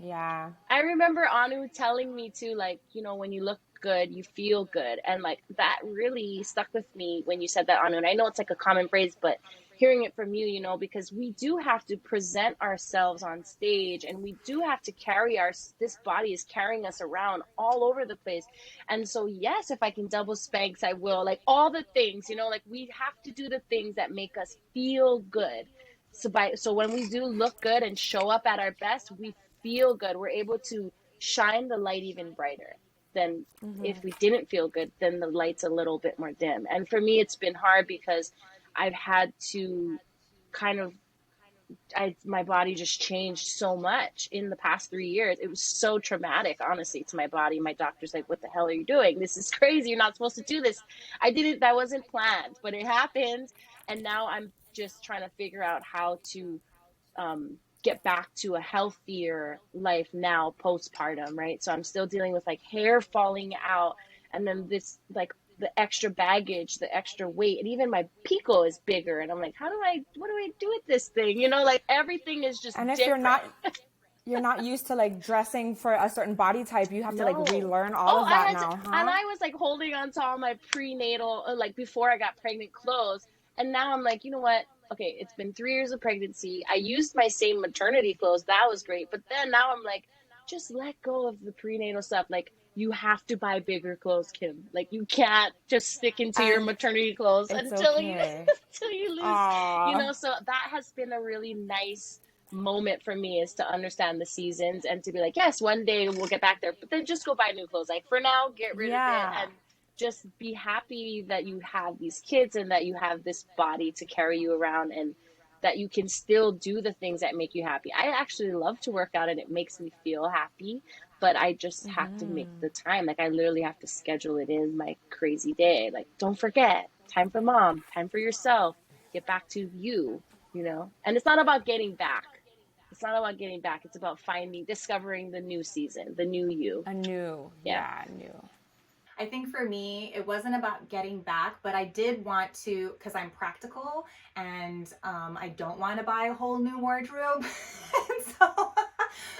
Yeah. I remember Anu telling me too, like, when you look good, you feel good. And like that really stuck with me when you said that, Anu. And I know it's like a common phrase, but hearing it from you, because we do have to present ourselves on stage, and we do have to carry this body is carrying us around all over the place. And so, yes, if I can double Spanx, I will. Like all the things, like we have to do the things that make us feel good. So when we do look good and show up at our best, we feel good. We're able to shine the light even brighter than if we didn't feel good, then the light's a little bit more dim. And for me, it's been hard because I've had to kind of, my body just changed so much in the past 3 years. It was so traumatic, honestly, to my body. My doctor's like, what the hell are you doing? This is crazy. You're not supposed to do this. That wasn't planned, but it happened. And now I'm just trying to figure out how to get back to a healthier life now postpartum, right? So I'm still dealing with like hair falling out, and then this like the extra baggage, the extra weight, and even my pico is bigger. And I'm like, what do I do with this thing? Like everything is just And if different. you're not used to like dressing for a certain body type, you have to like relearn all of I that had now, to, huh? and I was like holding on to all my prenatal, like before I got pregnant clothes. And now I'm like, you know what? Okay, it's been 3 years of pregnancy. I used my same maternity clothes. That was great. But then now I'm like, just let go of the prenatal stuff. Like, you have to buy bigger clothes, Kim. Like, you can't just stick into your And maternity clothes it's until okay. until you lose. Aww. So that has been a really nice moment for me, is to understand the seasons and to be like, yes, one day we'll get back there, but then just go buy new clothes. Like for now, get rid of it Yeah. and just be happy that you have these kids and that you have this body to carry you around, and that you can still do the things that make you happy. I actually love to work out and it makes me feel happy, but I just have to make the time. Like I literally have to schedule it in my crazy day. Like, don't forget, time for mom, time for yourself, get back to you. And it's not about getting back. It's not about getting back. It's about discovering the new season, the new you. New. I think for me, it wasn't about getting back, but I did want to, because I'm practical and I don't want to buy a whole new wardrobe. And so,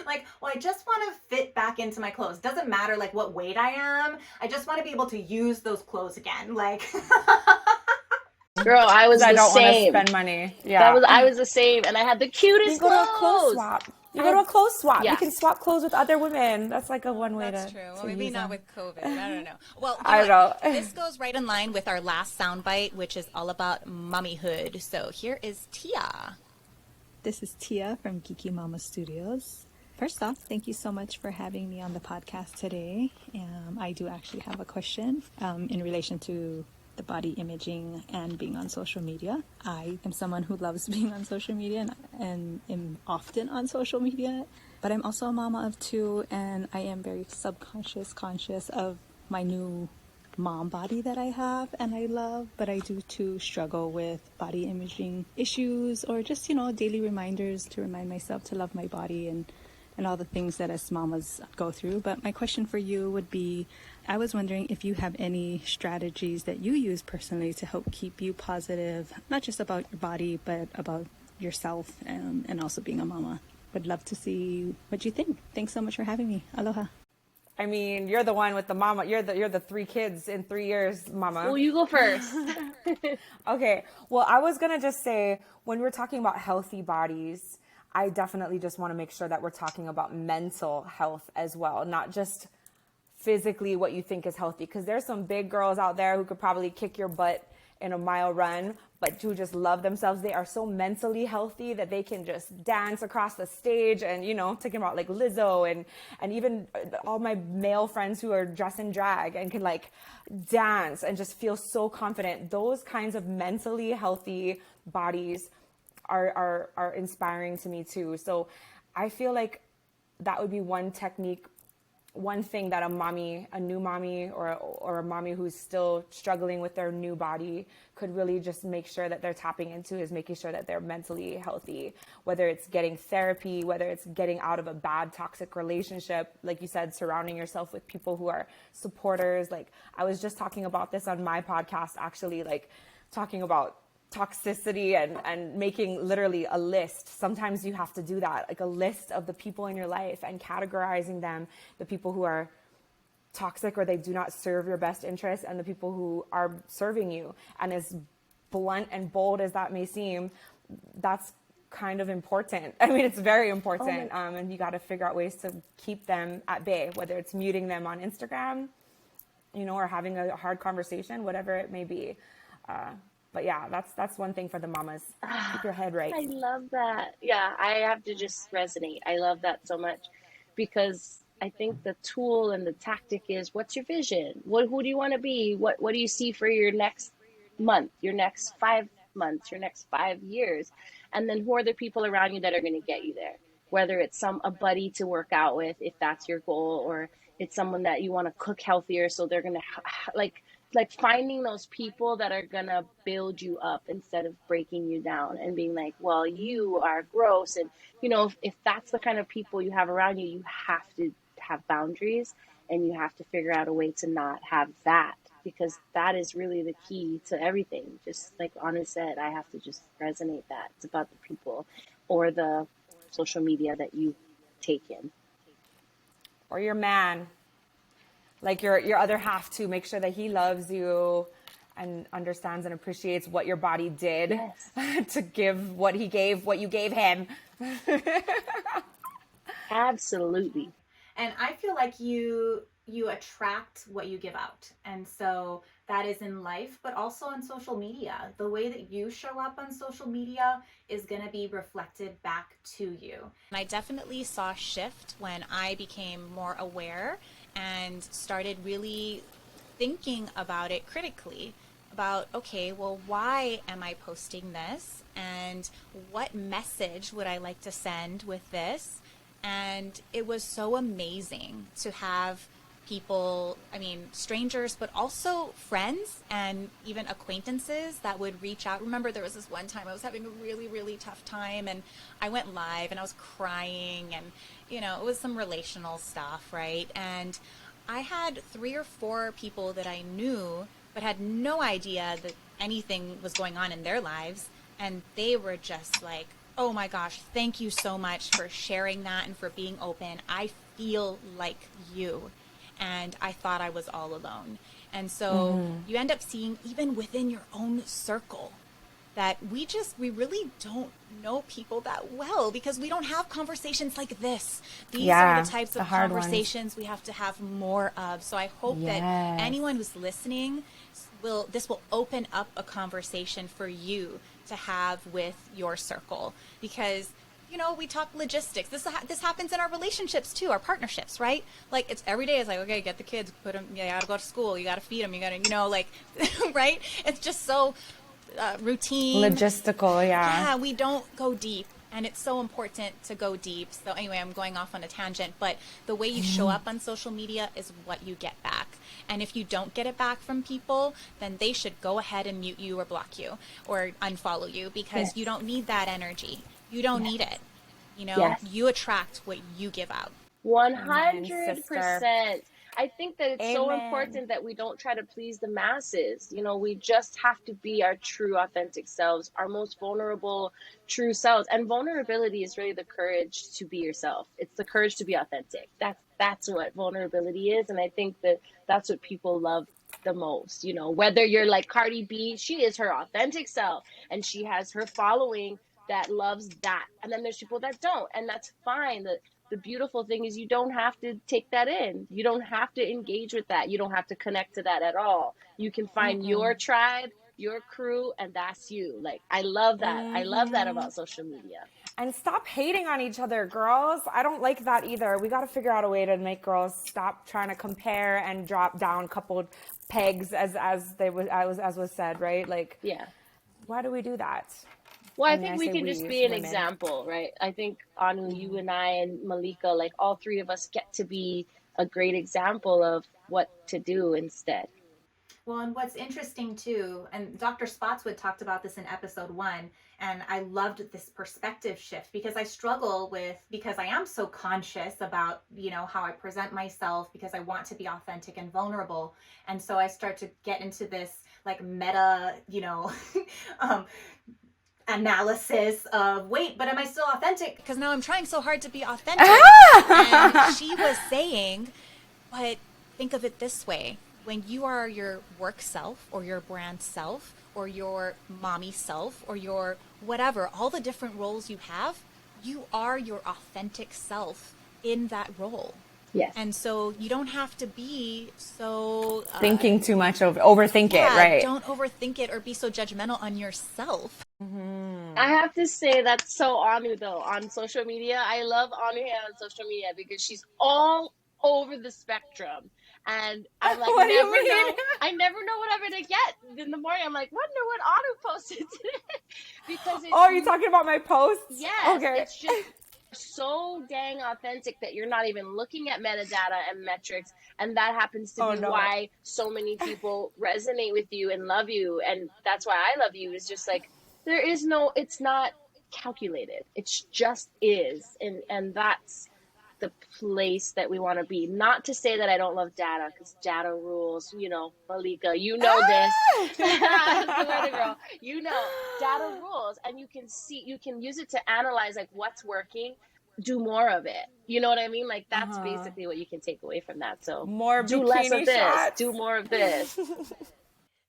I just want to fit back into my clothes. Doesn't matter like what weight I am. I just want to be able to use those clothes again. Like, girl, I was the I don't want to same. spend money. Yeah. I was the same, and I had the cutest You go to a clothes clothes. swap. You go to a clothes swap. Yeah. You can swap clothes with other women. That's like a one way That's to. true. To Well, maybe use not them. with COVID. I don't know. Well, I know. This goes right in line with our last soundbite, which is all about mommyhood. So here is Tia. This is Tia from Geeky Mama Studios. First off, thank you so much for having me on the podcast today. I do actually have a question in relation to the body imaging and being on social media. I am someone who loves being on social media and am often on social media, but I'm also a mama of two, and I am very conscious of my new mom body that I have and I love, but I do too struggle with body imaging issues, or just, daily reminders to remind myself to love my body and all the things that us mamas go through. But my question for you would be, I was wondering if you have any strategies that you use personally to help keep you positive, not just about your body, but about yourself and also being a mama. Would love to see what you think. Thanks so much for having me. Aloha. I mean, you're the one with the mama. You're the 3 kids in 3 years, mama. Well, you go first. Okay. Well, I was going to just say, when we're talking about healthy bodies, I definitely just want to make sure that we're talking about mental health as well, not just physically what you think is healthy. Because there's some big girls out there who could probably kick your butt in a mile run, but who just love themselves. They are so mentally healthy that they can just dance across the stage, and, talking about like Lizzo and even all my male friends who are dressed in drag and can like dance and just feel so confident. Those kinds of mentally healthy bodies are inspiring to me too. So I feel like that would be one technique, one thing that a new mommy or a mommy who's still struggling with their new body could really just make sure that they're tapping into, is making sure that they're mentally healthy, whether it's getting therapy, whether it's getting out of a bad toxic relationship, like you said, surrounding yourself with people who are supporters. Like I was just talking about this on my podcast, actually, like talking about toxicity and making literally a list. Sometimes you have to do that, like a list of the people in your life and categorizing them, the people who are toxic or they do not serve your best interest, and the people who are serving you. And as blunt and bold as that may seem, that's kind of important. I mean, it's very important. And you got to figure out ways to keep them at bay, whether it's muting them on Instagram, you know, or having a hard conversation, whatever it may be. But yeah, that's one thing for the mamas. Keep your head right. I love that. Yeah, I have to just resonate. I love that so much because I think the tool and the tactic is, what's your vision? Who do you want to be? What do you see for your next month, your next 5 months, your next 5 years? And then who are the people around you that are going to get you there? Whether it's a buddy to work out with, if that's your goal, or it's someone that you want to cook healthier, so they're going to like finding those people that are going to build you up instead of breaking you down and being like, well, you are gross. And, you know, if that's the kind of people you have around you, you have to have boundaries, and you have to figure out a way to not have that, because that is really the key to everything. Just like Anu said, I have to just resonate that. It's about the people or the social media that you take in. Or your man. Like your other half too. Make sure that he loves you and understands and appreciates what your body did to give what he gave, what you gave him. Absolutely. And I feel like you attract what you give out. And so that is in life, but also on social media. The way that you show up on social media is going to be reflected back to you. And I definitely saw a shift when I became more aware and started really thinking about it critically. About, okay, well, why am I posting this? And what message would I like to send with this? And it was so amazing to have people, I mean, strangers, but also friends and even acquaintances that would reach out. Remember, there was this one time I was having a really, really tough time, and I went live and I was crying, and, you know, it was some relational stuff, right? And I had 3 or 4 people that I knew, but had no idea that anything was going on in their lives. And they were just like, oh my gosh, thank you so much for sharing that and for being open. I feel like you. And I thought I was all alone. And so you end up seeing, even within your own circle, that we really don't know people that well, because we don't have conversations like this. These are the types of conversations we have to have more of. So I hope that anyone who's listening, this will open up a conversation for you to have with your circle. Because, you know, we talk logistics. This happens in our relationships too, our partnerships, right? Like, it's every day. It's like, okay, get the kids, put them. You gotta go to school. You gotta feed them. You gotta, you know, like, right? It's just so routine, logistical. Yeah, we don't go deep, and it's so important to go deep. So anyway, I'm going off on a tangent, but the way you show up on social media is what you get back. And if you don't get it back from people, then they should go ahead and mute you or block you or unfollow you, because you don't need that energy. You don't need it. You know, you attract what you give out. 100%. I think that it's so important that we don't try to please the masses. You know, we just have to be our true, authentic selves, our most vulnerable, true selves. And vulnerability is really the courage to be yourself. It's the courage to be authentic. That's what vulnerability is. And I think that that's what people love the most. You know, whether you're like Cardi B, she is her authentic self, and she has her following that loves that. And then there's people that don't, and that's fine. The beautiful thing is you don't have to take that in. You don't have to engage with that. You don't have to connect to that at all. You can find your tribe, your crew, and that's you. Like, I love that. I love that about social media. And stop hating on each other, girls. I don't like that either. We got to figure out a way to make girls stop trying to compare and drop down coupled pegs, as was said, right? Like, why do we do that? Well, I think we can just be an example, right? I think, Anu, you and I and Malika, like, all 3 of us get to be a great example of what to do instead. Well, and what's interesting too, and Dr. Spotswood talked about this in episode 1, and I loved this perspective shift because I struggle with, because I am so conscious about, how I present myself because I want to be authentic and vulnerable. And so I start to get into this like meta, um, analysis of, wait, but am I still authentic? Because now I'm trying so hard to be authentic. And she was saying, but think of it this way. When you are your work self or your brand self or your mommy self or your whatever, all the different roles you have, you are your authentic self in that role. Yes. And so you don't have to be so... thinking too much, overthink it, right? Don't overthink it or be so judgmental on yourself. I have to say that's so Anu though on social media. I love Anuhea on social media because she's all over the spectrum. And I'm like, What do you mean? I never know what I'm gonna get in the morning. I'm like, wonder what Anu posted today. Because it's, you're talking about my posts? yes, Okay. it's just so dang authentic that you're not even looking at metadata and metrics, and that happens to be why so many people resonate with you and love you, and that's why I love you. Is just like it's not calculated. It just is, and that's the place that we want to be. Not to say that I don't love data, because data rules. Malika, this. Swear to girl, data rules, and you can use it to analyze like what's working. Do more of it. You know what I mean? Like that's basically what you can take away from that. So more do less of this. shots. Do more of this.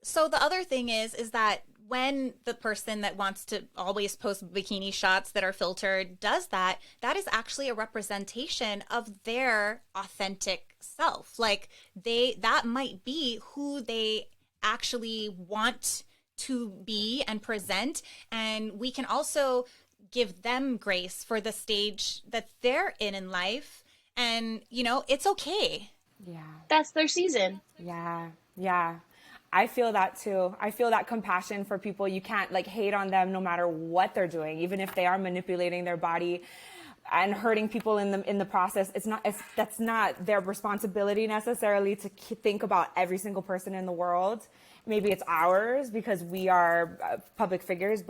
So the other thing is that when the person that wants to always post bikini shots that are filtered does that, that is actually a representation of their authentic self. Like that might be who they actually want to be and present. And we can also give them grace for the stage that they're in life. And, it's okay. Yeah. That's their season. Yeah. Yeah. I feel that too. I feel that compassion for people. You can't hate on them no matter what they're doing, even if they are manipulating their body and hurting people in the process. That's not their responsibility necessarily to think about every single person in the world. Maybe it's ours because we are public figures,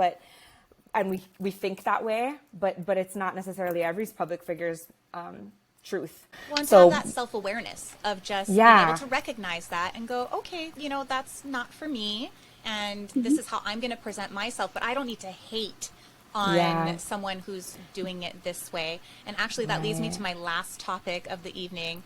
and we think that way, but it's not necessarily every public figure's truth. Well, and to have that self-awareness of just being able to recognize that and go, okay, that's not for me, and this is how I'm going to present myself, but I don't need to hate on someone who's doing it this way. And actually that leads me to my last topic of the evening,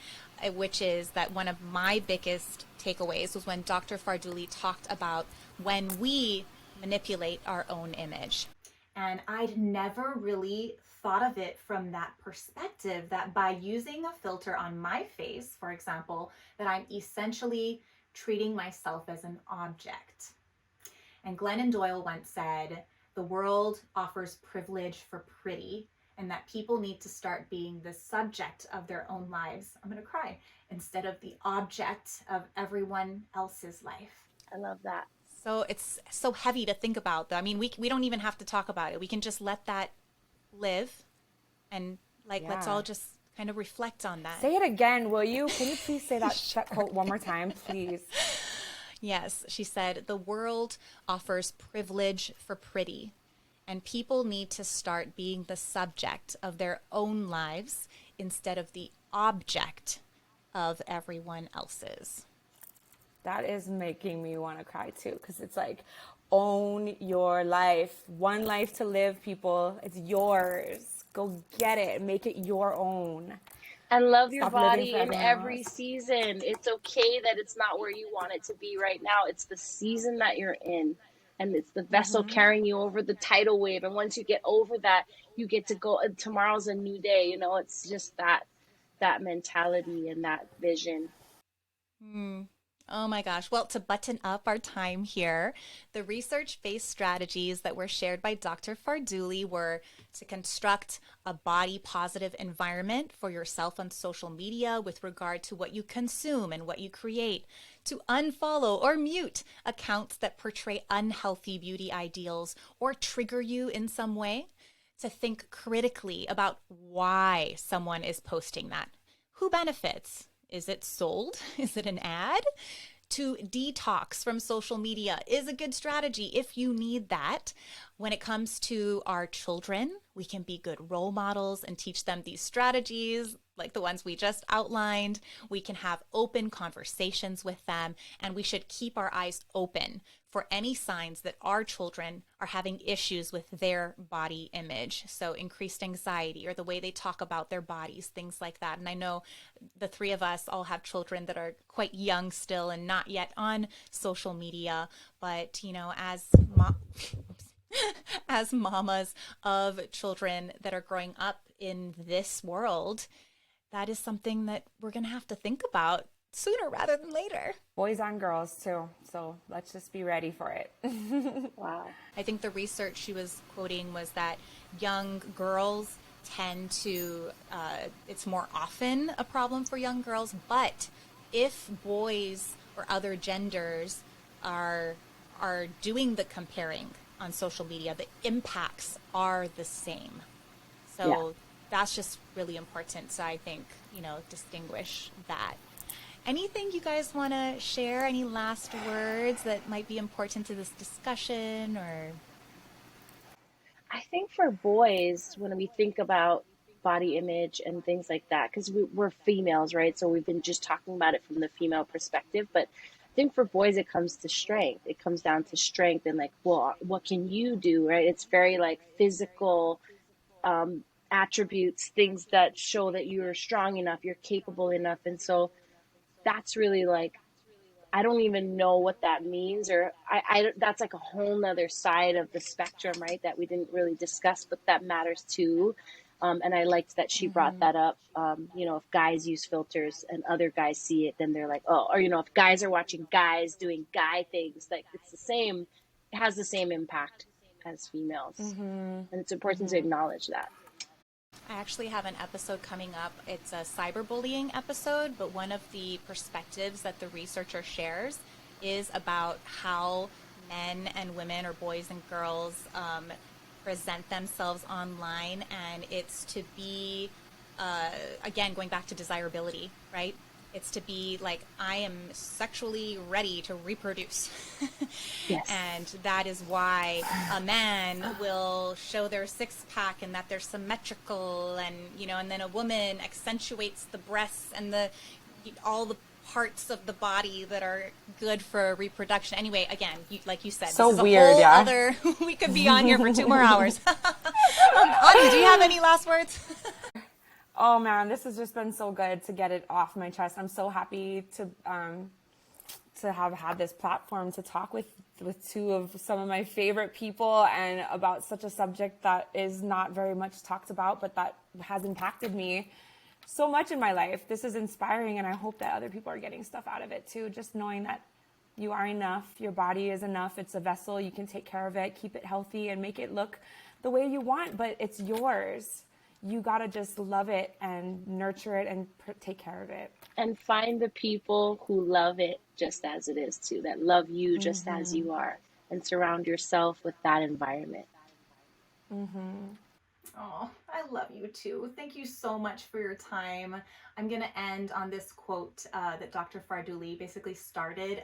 which is that one of my biggest takeaways was when Dr. Farduli talked about when we manipulate our own image. And I'd never really thought of it from that perspective, that by using a filter on my face, for example, that I'm essentially treating myself as an object. And Glennon Doyle once said, the world offers privilege for pretty, and that people need to start being the subject of their own lives. I'm going to cry. Instead of the object of everyone else's life. I love that. So it's so heavy to think about, though. I mean, we don't even have to talk about it. We can just let that live and let's all just kind of reflect on that. Say it again, will you? Can you please say that quote one more time, please? Yes, she said, the world offers privilege for pretty, and people need to start being the subject of their own lives instead of the object of everyone else's. That is making me want to cry too, because it's like, own your life. One life to live, people. It's yours. Go get it. Make it your own. And love your Stop body living for in everyone every else. season. It's okay that it's not where you want it to be right now. It's the season that you're in. And it's the vessel carrying you over the tidal wave. And once you get over that, you get to go. Tomorrow's a new day. It's just that mentality and that vision. Oh my gosh. Well, to button up our time here, the research-based strategies that were shared by Dr. Farduli were to construct a body-positive environment for yourself on social media with regard to what you consume and what you create, to unfollow or mute accounts that portray unhealthy beauty ideals or trigger you in some way, to think critically about why someone is posting that. Who benefits? Is it sold? Is it an ad? to detox from social media is a good strategy if you need that. When it comes to our children, we can be good role models and teach them these strategies like the ones we just outlined. We can have open conversations with them, and we should keep our eyes open for any signs that our children are having issues with their body image. So increased anxiety or the way they talk about their bodies, things like that. And I know the three of us all have children that are quite young still and not yet on social media, but as mamas of children that are growing up in this world, that is something that we're going to have to think about sooner rather than later. Boys and girls too, so let's just be ready for it. Wow. I think the research she was quoting was that young girls tend to, it's more often a problem for young girls, but if boys or other genders are doing the comparing on social media, the impacts are the same. So that's just really important. So I think, distinguish that. Anything you guys want to share? Any last words that might be important to this discussion? Or I think for boys, when we think about body image and things like that, because we're females, right? So we've been just talking about it from the female perspective. But I think for boys, it comes to strength. It comes down to strength and like, well, what can you do, right? It's very like physical attributes, things that show that you're strong enough, you're capable enough. And so that's really like, I don't even know what that means, or I that's like a whole nother side of the spectrum, right? That we didn't really discuss, but that matters too. And I liked that she brought that up. If guys use filters and other guys see it, then they're like, oh, or, if guys are watching guys doing guy things, like it's the same, it has the same impact as females. And it's important to acknowledge that. I actually have an episode coming up. It's a cyberbullying episode, but one of the perspectives that the researcher shares is about how men and women, or boys and girls, present themselves online. And it's to be, again, going back to desirability, right? It's to be like, I am sexually ready to reproduce. Yes. And that is why a man will show their six-pack and that they're symmetrical, and and then a woman accentuates the breasts and all the parts of the body that are good for reproduction. Anyway, again, like you said, so this is weird, a whole other, we could be on here for 2 more hours. Ani, do you have any last words? Oh man, this has just been so good to get it off my chest. I'm so happy to have had this platform to talk with two of some of my favorite people, and about such a subject that is not very much talked about, but that has impacted me so much in my life. This is inspiring, and I hope that other people are getting stuff out of it too. Just knowing that you are enough, your body is enough, it's a vessel, you can take care of it, keep it healthy, and make it look the way you want, but it's yours. You got to just love it and nurture it and take care of it. And find the people who love it just as it is too, that love you just as you are, and surround yourself with that environment. Oh, I love you too. Thank you so much for your time. I'm going to end on this quote that Dr. Farduli basically started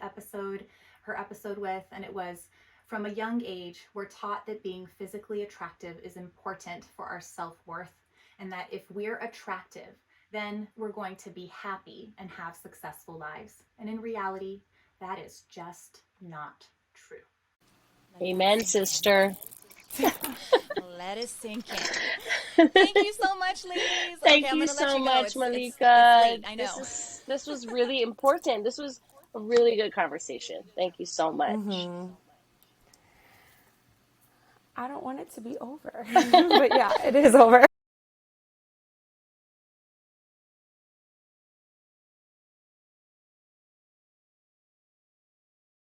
her episode with, and it was, "From a young age, we're taught that being physically attractive is important for our self-worth, and that if we're attractive, then we're going to be happy and have successful lives. And in reality, that is just not true." Amen, sister. Let it sink in. Thank you so much, ladies. Thank you so much, Malika. It's late, I know. This was really important. This was a really good conversation. Thank you so much. I don't want it to be over, but yeah, it is over.